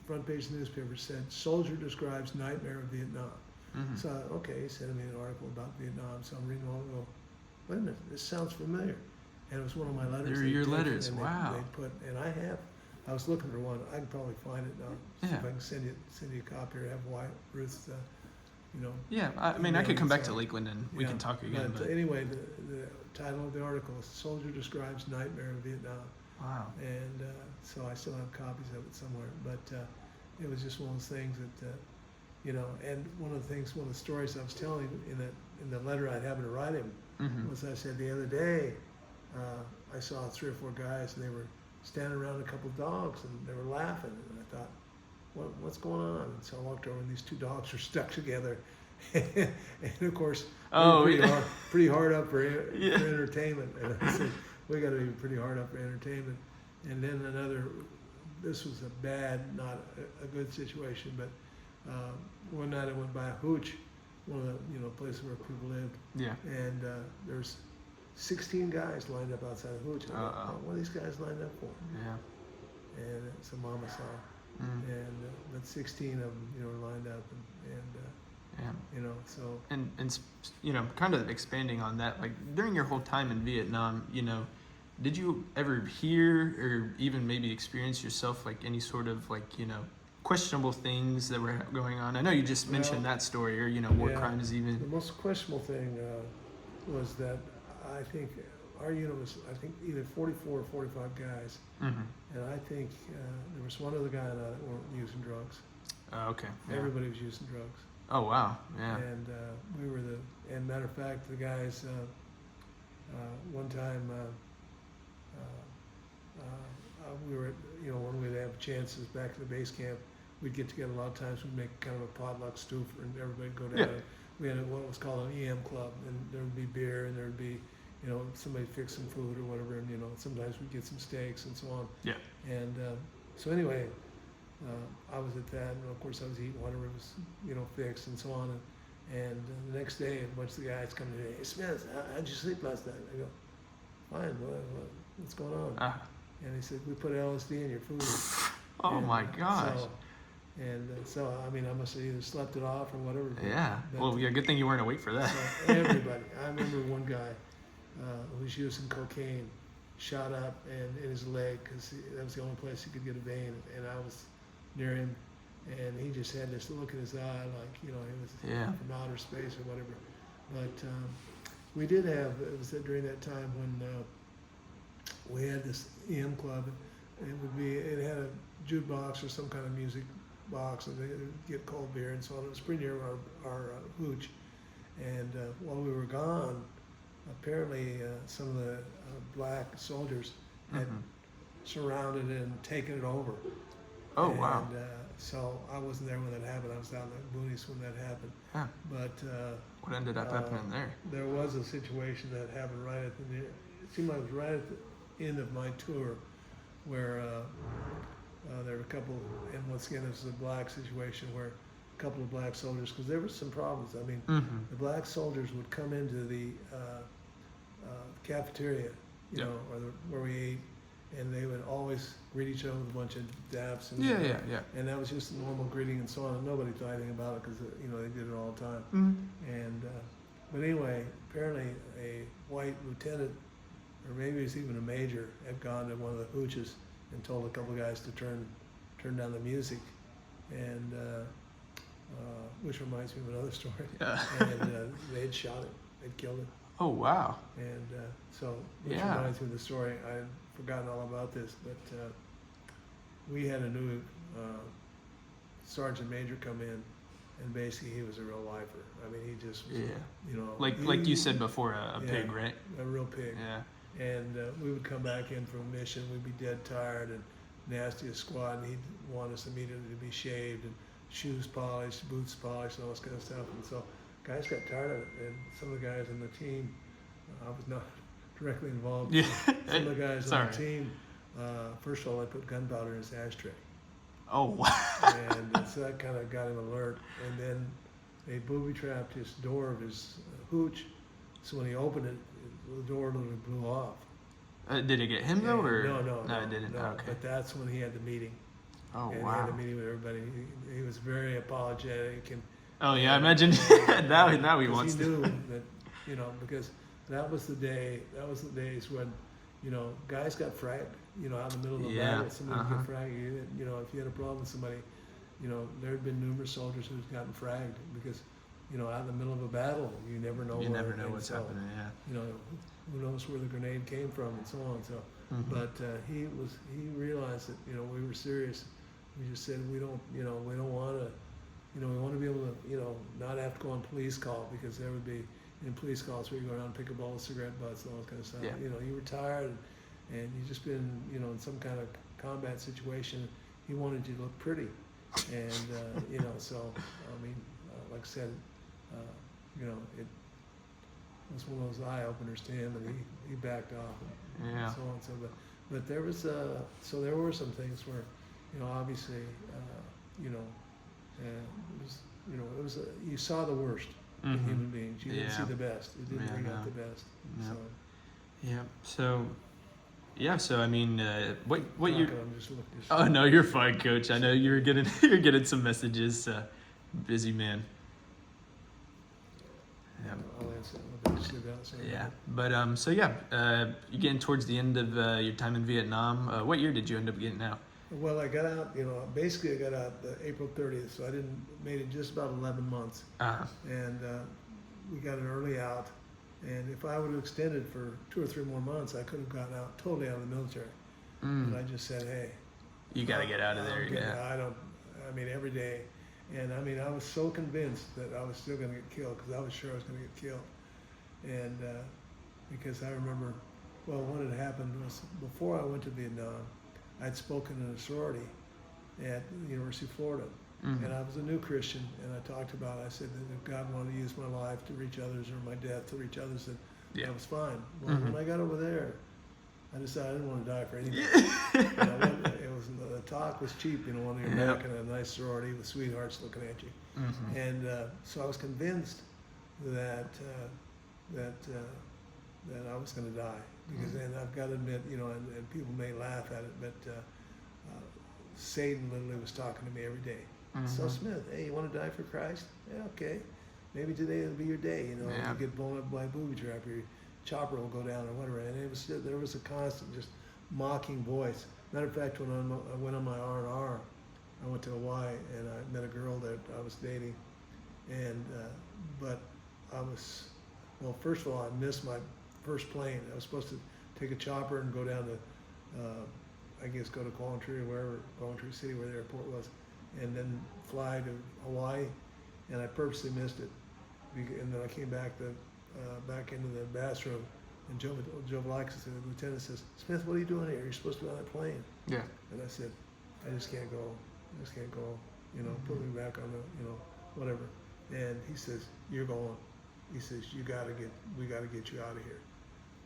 front page of the newspaper said, "Soldier describes nightmare of Vietnam." Mm-hmm. So okay, he sent me an article about Vietnam. So I'm reading all and go, wait a minute, this sounds familiar. And it was one of my letters. They're your letters. Wow. And I was looking for one. I can probably find it now. Yeah. See if I can send you a copy or have Ruth, Yeah, I mean, I could come back to Lakeland and we can talk again. But anyway, the title of the article is "Soldier Describes Nightmare of Vietnam." Wow. And so I still have copies of it somewhere. But it was just one of those things that, and one of the stories I was telling in the letter I'd happened to write him was I said the other day, I saw 3 or 4 guys, and they were standing around a couple of dogs, and they were laughing. And I thought, what's going on? And so I walked over, and these 2 dogs were stuck together. And of course, pretty hard up for entertainment. And I said, we got to be pretty hard up for entertainment. And then this was a bad, not a good situation, but one night I went by a hooch, one of the places where people lived. Yeah. And there's 16 guys lined up outside the hooch. I thought, what are these guys lined up for? Yeah. And so Mama saw, and but 16 of them, were lined up, and so. And kind of expanding on that, like during your whole time in Vietnam, did you ever hear or even maybe experience yourself like any sort of like questionable things that were going on? I know you just mentioned that story, or war crimes even. The most questionable thing was that I think our unit was either 44 or 45 guys, and I think there was one other guy that weren't using drugs. Okay. Yeah. Everybody was using drugs. Oh wow. Yeah. And we were and matter of fact, the guys one time we were when we'd have chances back at the base camp, we'd get together a lot of times. We'd make kind of a potluck stew and everybody'd go down. Yeah. We had what was called an EM club, and there would be beer, and there would be somebody fix some food or whatever, and sometimes we'd get some steaks and so on. Yeah. And so anyway, I was at that, and of course I was eating whatever was fixed and so on. And the next day, a bunch of the guys come to me, hey Smith, how'd you sleep last night? I go, fine. What's going on? And he said, we put LSD in your food. Oh my gosh. So I mean, I must have either slept it off or whatever. Yeah. Well, yeah. Good thing you weren't awake for that. So everybody. I remember one guy who was using cocaine, shot up and in his leg because that was the only place he could get a vein, and I was near him, and he just had this look in his eye like he was from outer space or whatever. But we did have, it was during that time when we had this EM club. It had a jukebox or some kind of music box, and they would get cold beer and so on. It was pretty near our hooch. And while we were gone, apparently some of the black soldiers had surrounded it and taken it over. Oh, wow. And so I wasn't there when that happened. I was down in the boonies when that happened. Huh. But what ended up happening there? There was a situation that happened right at it seemed like it was right at the end of my tour, where there were a couple, and once again, this was a black situation where a couple of black soldiers, because there were some problems. I mean, the black soldiers would come into the cafeteria, or where we ate, and they would always greet each other with a bunch of daps. And, and that was just a normal greeting and so on. And nobody thought anything about it because, they did it all the time. And, but anyway, apparently a white lieutenant, or maybe it was even a major, had gone to one of the hooches and told a couple of guys to turn down the music, and which reminds me of another story. And they had shot him, they'd killed him. Oh wow! And which reminds me of the story. I'd forgotten all about this, but we had a new sergeant major come in, and basically he was a real lifer. I mean, he just was, like you said before, a pig, right? A real pig. Yeah. And we would come back in from a mission, we'd be dead tired and nasty as squad, and he'd want us immediately to be shaved and shoes polished, boots polished, and all this kind of stuff. And so guys got tired of it, and some of the guys on the team, I was not directly involved. Yeah. Some of the guys on the team, first of all, I put gunpowder in his ashtray. Oh wow! And so that kind of got him alert. And then they booby-trapped his door of his hooch, so when he opened it, the door literally blew off. Did it get him though, or no, it didn't. No, okay. But that's when he had the meeting. Oh and wow! He had a meeting with everybody. He was very apologetic and. Oh yeah, I imagine. now he wants to. He knew that, because that was the day. That was the days when, guys got fragged. Out in the middle of the battle, somebody would get fragged. If you had a problem with somebody, there had been numerous soldiers who'd gotten fragged because, out in the middle of a battle, you never know. You never know what's happening. Yeah. Who knows where the grenade came from and so on. So, but he realized that we were serious. We just said we don't want to. We want to be able to not have to go on police call because there would be in police calls where you go around and pick up all the cigarette butts and all that kind of stuff. Yeah. You know, you were tired and you just been, you know, in some kind of combat situation. He wanted you to look pretty, and you know, so I mean, like I said, you know, it was one of those eye openers to him, and he backed off, and so on. So, but there was so there were some things where, you know, obviously, you know, it was, you know, it was you saw the worst in human beings. You didn't see the best. It didn't bring out the best. Yeah. So. Yeah. So. Yeah, so I mean, what you? Oh no, you're fine, Coach. I know you're getting some messages. Busy man. Yeah. I'll answer. Yeah, but so yeah, you're getting towards the end of your time in Vietnam. What year did you end up getting out? Well, I got out. You know, basically I got out April 30th, so I made it just about 11 months. And we got an early out. And if I would have extended for 2 or 3 more months, I could have gotten out totally out of the military. But I just said, hey, you got to get out of there. I mean, every day. And I mean, I was so convinced that I was still going to get killed because I was sure I was going to get killed. And because I remember, well, what had happened was before I went to Vietnam, I'd spoken in a sorority at the University of Florida. And I was a new Christian, and I talked about, I said that if God wanted to use my life to reach others or my death to reach others, that was fine. Well, when I got over there, I decided I didn't want to die for anything. It was, the talk was cheap, you know, when you're back in a nice sorority with sweethearts looking at you. And so I was convinced that I was going to die. Because then I've got to admit, you know, and people may laugh at it, but Satan literally was talking to me every day. So Smith, hey, you want to die for Christ? Yeah, okay. Maybe today will be your day. You know, you get blown up by a booby trap, your chopper will go down or whatever. And there was a constant, just mocking voice. Matter of fact, when I went on my R&R, I went to Hawaii and I met a girl that I was dating. And but I was, well, first of all, I missed my first plane. I was supposed to take a chopper and go down to, I guess, go to Quang Tri or wherever, Quang Tri City, where the airport was, and then fly to Hawaii, and I purposely missed it. And then I came back back into the bathroom, and Joe Velakis, the lieutenant, says, "Smith, what are you doing here? You're supposed to be on that plane." Yeah. And I said, "I just can't go. I just can't go. You know, put me back on the, you know, whatever." And he says, "You're going." He says, we got to get you out of here.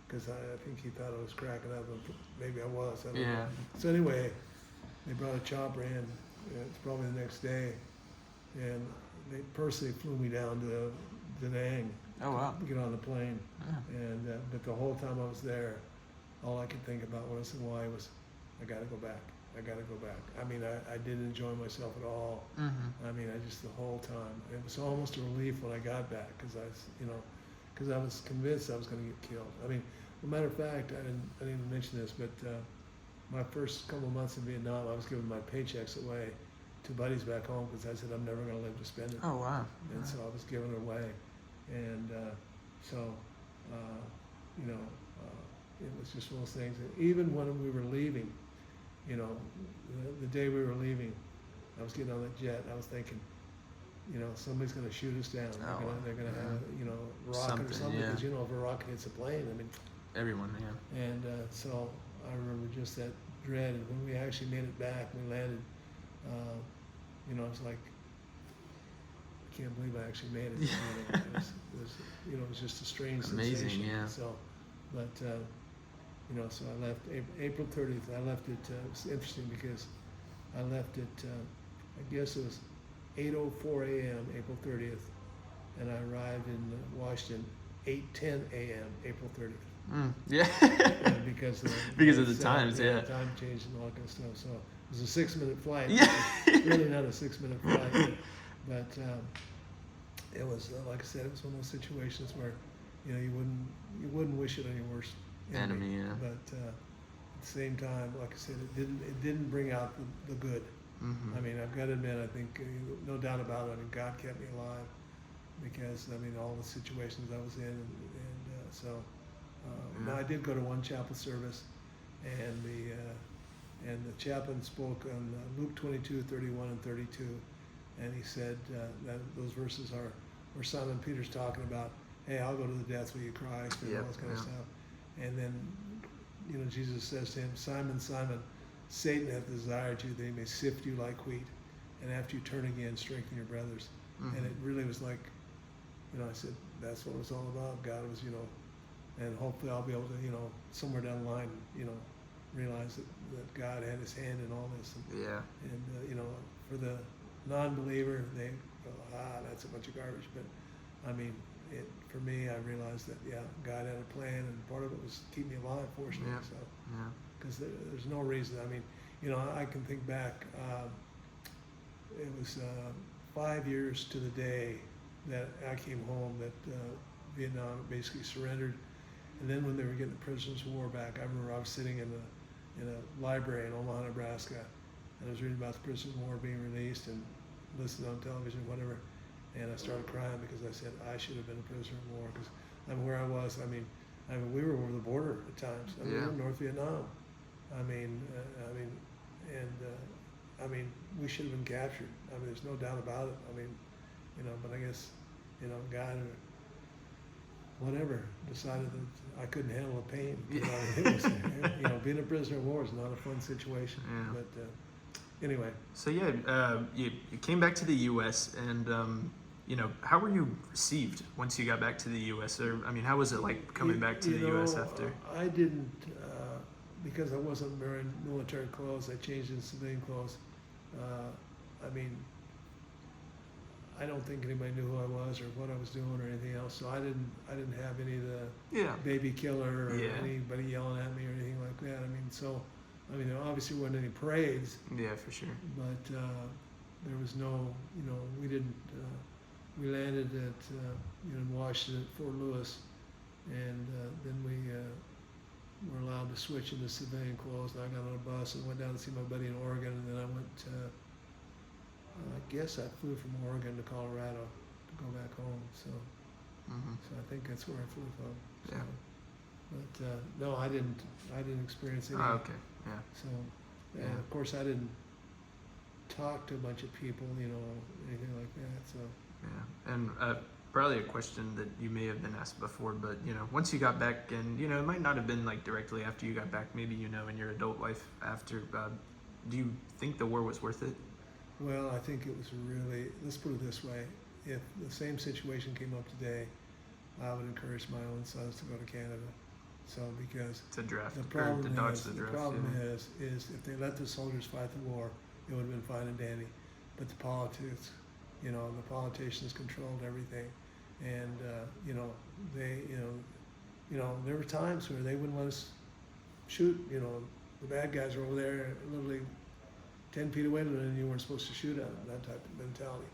Because I think he thought I was cracking up, and maybe I was. I don't know. So anyway, they brought a chopper in. It's probably the next day, and they personally flew me down to Da Nang. Oh wow! To get on the plane, and but the whole time I was there, all I could think about once in a while was, I got to go back. I got to go back. I mean, I didn't enjoy myself at all. I mean, I just the whole time. It was almost a relief when I got back because I was, you know, because I was convinced I was going to get killed. I mean, as a matter of fact, I didn't even mention this, but my first couple of months in Vietnam, I was giving my paychecks away to buddies back home because I said I'm never going to live to spend it. Oh wow! And so I was giving it away, and so you know, it was just one of those things. And even when we were leaving, you know, the day we were leaving, I was getting on that jet. I was thinking, you know, somebody's going to shoot us down. They're going to have a, you know, rocket or something. Because you know, if a rocket hits a plane, I mean, everyone, And so I remember just that dread. And when we actually made it back, we landed. You know, it's like, I can't believe I actually made it. You know, it was just a strange sensation. Yeah. So, but you know, so I left April 30th. I left it. It was interesting because I left it. I guess it was 8:04 a.m. April 30th, and I arrived in Washington 8:10 a.m. April 30th. Yeah. Because of the times, time change and all that kind of stuff. So it was a 6-minute flight. Yeah. Really not a 6-minute flight, but it was like I said, it was one of those situations where, you know, you wouldn't wish it on your worst enemy. Yeah. But at the same time, like I said, it didn't bring out the good. I mean, I've got to admit, I think no doubt about it. I mean, God kept me alive because I mean all the situations I was in, and so. Now I did go to one chapel service, and the chaplain spoke on Luke 22:31 and 32, and he said that those verses are where Simon Peter's talking about, hey, I'll go to the death where you Christ, and all this kind of stuff. And then, Jesus says to him, Simon, Simon, Satan hath desired you that he may sift you like wheat, and after you turn again, strengthen your brothers. And it really was like, I said, that's what it was all about. God was, and hopefully I'll be able to, somewhere down the line, realize that God had his hand in all this. And for the non-believer, they go, that's a bunch of garbage. But I mean, for me, I realized that, God had a plan, and part of it was to keep me alive, fortunately. Because there's no reason. I mean, I can think back, it was 5 years to the day that I came home that Vietnam basically surrendered. And then when they were getting the prisoners of war back, I remember I was sitting in a library in Omaha, Nebraska, and I was reading about the prisoners of war being released and listening on television, whatever. And I started crying because I said I should have been a prisoner of war, because where I was. I mean, we were over the border at times. We were in North Vietnam. We should have been captured. I mean, there's no doubt about it. I mean, but I guess, God or whatever decided that I couldn't handle the pain. It was, being a prisoner of war is not a fun situation. But anyway. So you came back to the U.S. and how were you received once you got back to the U.S.? Or how was it like coming back to the U.S. after? I didn't, because I wasn't wearing military clothes. I changed into civilian clothes. I don't think anybody knew who I was or what I was doing or anything else. So I didn't have any of the baby killer or anybody yelling at me or anything like that. There obviously wasn't any parades. Yeah, for sure. But there was no, we didn't. We landed at in Washington at Fort Lewis, and then we were allowed to switch into civilian clothes. And I got on a bus and went down to see my buddy in Oregon, and then I went. I guess I flew from Oregon to Colorado to go back home. So I think that's where I flew from. So. But no, I didn't experience anything. Oh, okay. Yeah. So, and of course, I didn't talk to a bunch of people, anything like that. So. Yeah, and probably a question that you may have been asked before, but once you got back, and it might not have been like directly after you got back, maybe in your adult life after. Do you think the war was worth it? Well, I think it was really. Let's put it this way: if the same situation came up today, I would encourage my own sons to go to Canada. So because to draft, the problem or to dodge the draft. The problem is if they let the soldiers fight the war, it would have been fine and dandy. But the politics, the politicians controlled everything, and they, there were times where they wouldn't let us shoot. The bad guys were over there, literally 10 feet away, and you weren't supposed to shoot at them. That type of mentality.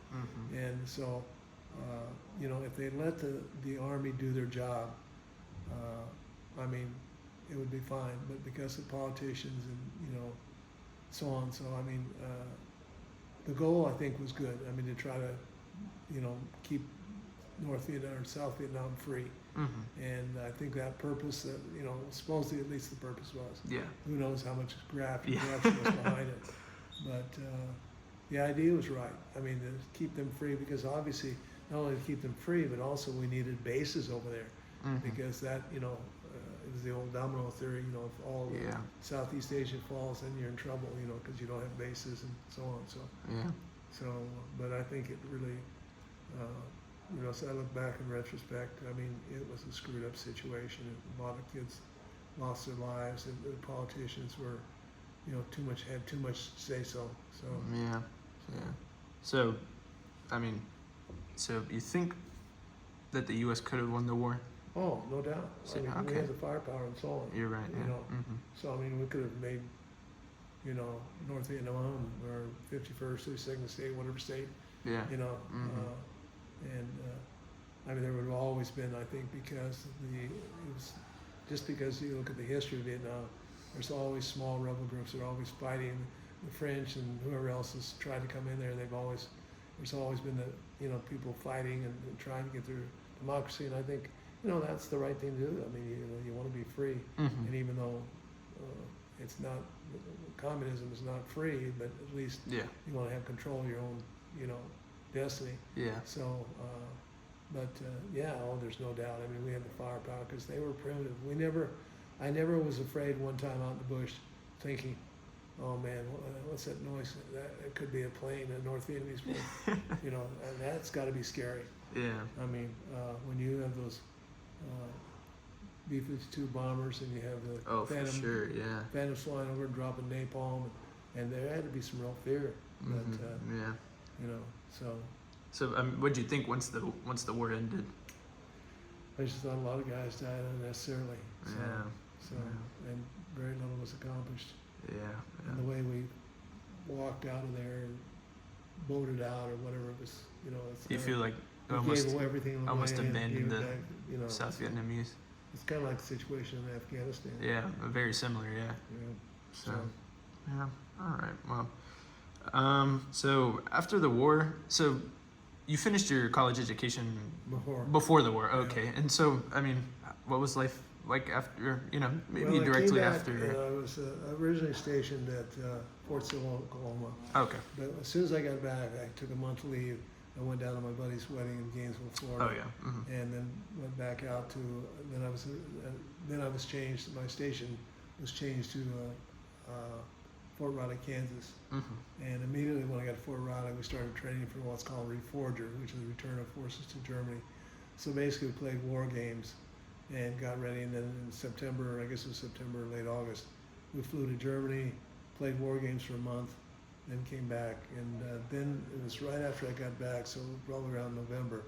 And so, if they let the army do their job, it would be fine. But because of politicians and so on, the goal I think was good. To try to, keep North Vietnam or South Vietnam free. And I think that purpose, that supposedly at least the purpose was. Yeah. Who knows how much graft and corruption was behind it. But the idea was right. To keep them free, because obviously not only to keep them free, but also we needed bases over there, because that it was the old domino theory. If all Southeast Asia falls, then you're in trouble. Because you don't have bases and so on. So but I think it really, so I look back in retrospect. It was a screwed up situation. A lot of kids lost their lives, and the politicians were. Had too much to say so. So, so you think that the U.S. could have won the war? Oh, no doubt. So, we had the firepower and so on. You're right. So we could have made, North Vietnam or 51st, 32nd state, whatever state. Yeah. There would have always been, I think, because because you look at the history of Vietnam. There's always small rebel groups that are always fighting the French and whoever else has tried to come in there. There's always been people fighting and trying to get their democracy. And I think, that's the right thing to do. You want to be free. And even though it's not, communism is not free, but at least you want to have control of your own, destiny. Yeah. So, But there's no doubt. I mean, we had the firepower because they were primitive. I never was afraid one time out in the bush, thinking, "Oh man, what's that noise? It could be a plane, a North Vietnamese plane." And that's got to be scary. Yeah. I mean, when you have those B-52 bombers and you have the for sure, yeah. Phantoms flying over and dropping napalm, and there had to be some real fear. But So what did you think once the war ended? I just thought a lot of guys died unnecessarily. And very little was accomplished. Yeah. And the way we walked out of there and boated out or whatever it was, it's. You feel like gave away everything almost abandoned the back, South Vietnamese. It's kind of like the situation in Afghanistan. Yeah, very similar. Yeah. So, yeah. All right. Well, so after the war, so you finished your college education before the war. Okay. Yeah. And so, I mean, what was life like after? Maybe directly after. I was originally stationed at Fort Sill, Oklahoma. Okay. But as soon as I got back, I took a month leave. I went down to my buddy's wedding in Gainesville, Florida. Oh yeah. Mm-hmm. And then went back out to. Then I was changed. My station was changed to Fort Riley, Kansas. Mm-hmm. And immediately when I got to Fort Riley, we started training for what's called Reforger, which is the return of forces to Germany. So basically, we played war games and got ready. And then in September, I guess it was September or late August, we flew to Germany, played war games for a month. Then came back, and then it was right after I got back, so probably around November,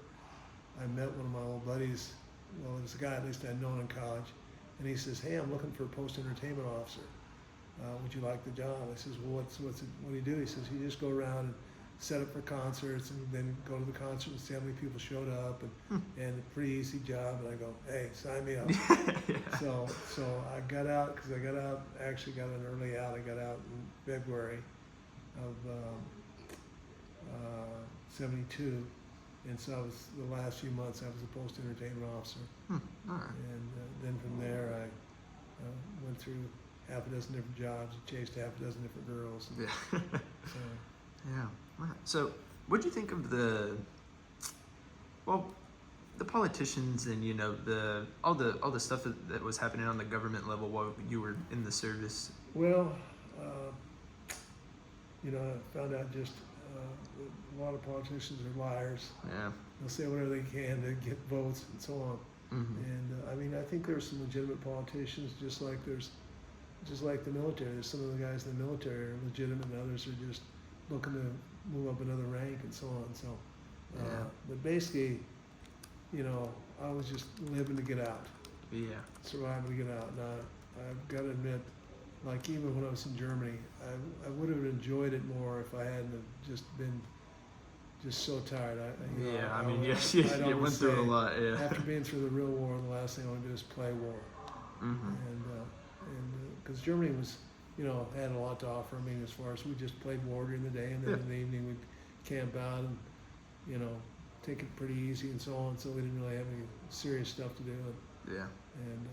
I met one of my old buddies. Well, it was a guy at least I'd known in college, and he says, "Hey, I'm looking for a post-entertainment officer. Would you like the job?" I says, "Well, what do you do?" He says, "You just go around and set up for concerts, and then go to the concert and see how many people showed up, and a pretty easy job." And I go, "Hey, sign me up." Yeah. So I got out actually got an early out. I got out in February of 72, and so I was the last few months I was a post-entertainment officer. All right. And then from there I went through half a dozen different jobs and chased half a dozen different girls. And Yeah. so, Yeah. All right. So what do you think of the politicians and all the stuff that was happening on the government level while you were in the service? well, I found out just a lot of politicians are liars. Yeah. They'll say whatever they can to get votes and so on. Mm-hmm. And I mean, I think there's some legitimate politicians, just like the military. There's some of the guys in the military are legitimate, and others are just looking to move up another rank and so on. So, but basically, I was just living to get out. Yeah. Surviving to get out. Now, I've got to admit, like even when I was in Germany, I would have enjoyed it more if I hadn't have just been so tired. You went through a lot. Yeah. After being through the real war, the last thing I want to do is play war. Mm-hmm. And because Germany was, had a lot to offer. I mean, as far as we just played war during the day, and then in the evening we'd camp out and, take it pretty easy and so on. So we didn't really have any serious stuff to do. Yeah. And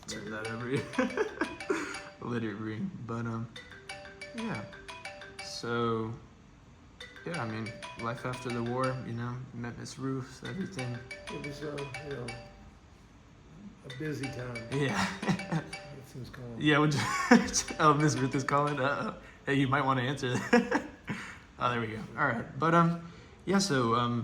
turn that over. Let it ring. But yeah. So yeah, I mean, life after the war, met Miss Ruth, everything. It was a busy time. Yeah. Who's calling? Yeah, Miss Ruth is calling. Hey, you might want to answer that. Oh, there we go. All right, but yeah. So I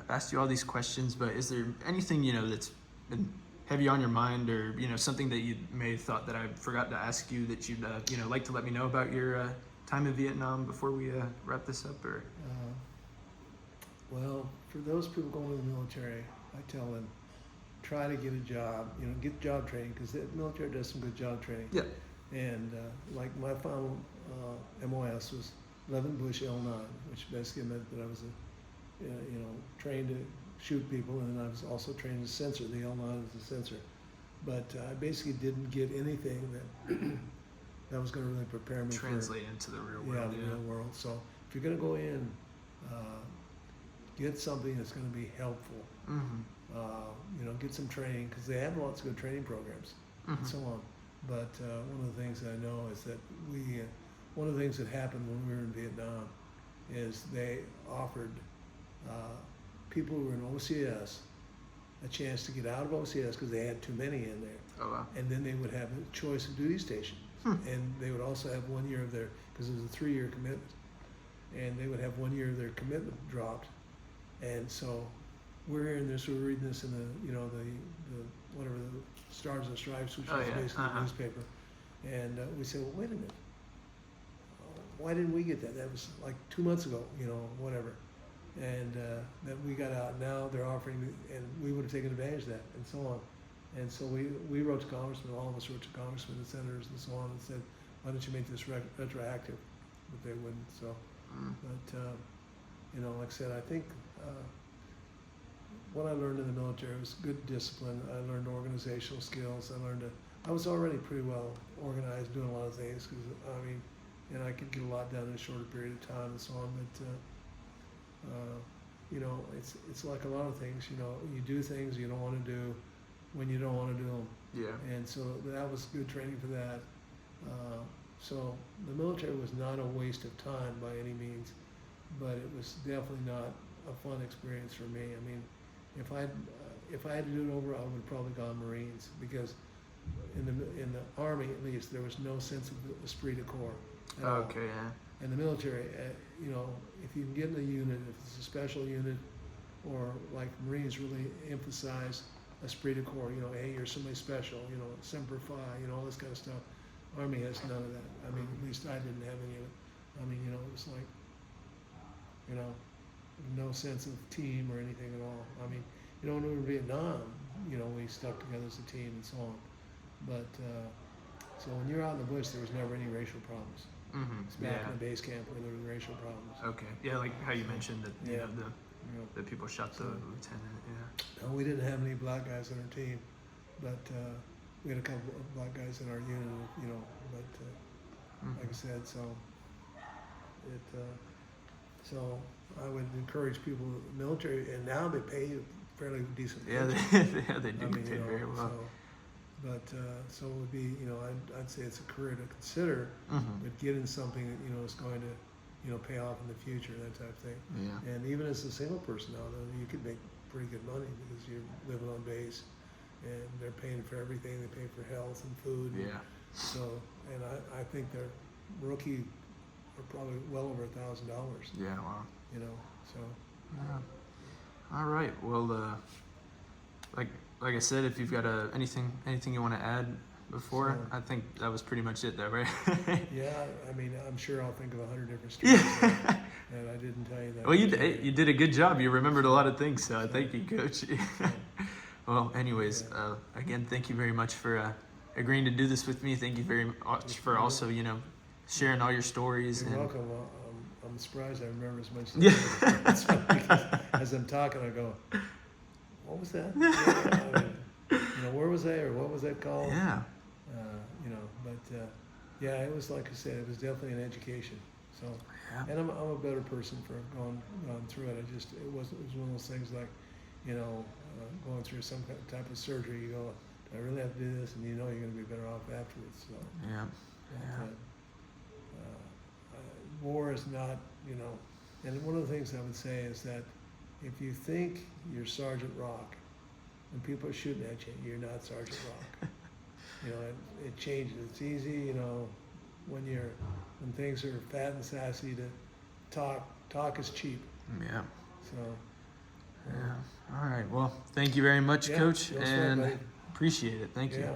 asked you all these questions, but is there anything that's been heavy on your mind, or something that you may have thought that I forgot to ask you that you'd like to let me know about your time in Vietnam before we wrap this up? Or well, for those people going to the military, I tell them, try to get a job, get job training, because the military does some good job training. Yeah. And like my final MOS was 11 Bush L9, which basically meant that I was trained to shoot people, and then I was also trained as a sensor. The L9 is a sensor. But I basically didn't get anything that was going to really prepare me translate into the real world. Yeah, the real world. So if you're going to go in, get something that's going to be helpful. Mm-hmm. Get some training, because they have lots of good training programs and so on. But one of the things that I know is that one of the things that happened when we were in Vietnam is they offered people who were in OCS a chance to get out of OCS because they had too many in there. Oh, wow. And then they would have a choice of duty station. And they would also have 1 year of their, because it was a 3-year commitment, and they would have 1 year of their commitment dropped. And so we're hearing this, we're reading this in the, the whatever, the Stars and Stripes, which was basically a newspaper. And we said, well, wait a minute. Why didn't we get that? That was like 2 months ago, whatever. And that we got out. Now they're offering, and we would have taken advantage of that, and so on. And so we wrote to congressmen, all of us wrote to congressmen and senators and so on, and said, why don't you make this retroactive? But they wouldn't. So, but like I said, I think what I learned in the military was good discipline. I learned organizational skills. I was already pretty well organized, doing a lot of things, because and I could get a lot done in a shorter period of time and so on. But it's like a lot of things. You do things you don't want to do when you don't want to do them. Yeah. And so that was good training for that. So the military was not a waste of time by any means, but it was definitely not a fun experience for me. I mean, if I had to do it over, I would have probably gone Marines, because in the Army, at least, there was no sense of the esprit de corps at all. Okay, yeah. In the military, if you can get in a unit, if it's a special unit, or like Marines really emphasize esprit de corps, hey, you're somebody special, semper fi, all this kind of stuff. Army has none of that. I mean, at least I didn't have any of it. I mean, it was like, no sense of team or anything at all. I mean, when we were in Vietnam, we stuck together as a team and so on. But, so when you're out in the bush, there was never any racial problems. It's back in the base camp where there were racial problems. Okay. Yeah, like how you mentioned that, the people shot the lieutenant, No, we didn't have any black guys on our team, but we had a couple of black guys in our unit, but like I said, so so I would encourage people in the military, and now they pay fairly decent. Yeah, they do pay very well. So it would be, I'd say it's a career to consider, but get in something that, is going to, pay off in the future, that type of thing. Yeah. And even as a single person now, though, you could make pretty good money because you're living on base, and they're paying for everything. They pay for health and food. Yeah. So, and I think their rookie are probably well over $1,000. Yeah. Wow. So. Yeah. All right. Well, like I said, if you've got anything you want to add before, I think that was pretty much it, though, right? Yeah. I mean, I'm sure I'll think of 100 different stories that I didn't tell you that. Well, you did a good job. You remembered a lot of things, so thank you, Coach. Well, anyways, again, thank you very much for agreeing to do this with me. Thank you very much for also, sharing all your stories. You're welcome. I'm surprised I remember as much as I do. Because as I'm talking, I go, what was that? Where was that, or what was that called? Yeah. But it was, like I said, it was definitely an education. So, and I'm a better person for gone through it. It was one of those things like, going through some type of surgery. You go, do I really have to do this? And you're going to be better off afterwards. So, war is not, and one of the things I would say is that if you think you're Sergeant Rock, when people are shooting at you, you're not Sergeant Rock. It changes. It's easy, when things are fat and sassy, to talk is cheap. Yeah. So. Yeah. All right. Well, thank you very much, Coach, and appreciate it. Thank you. Yeah.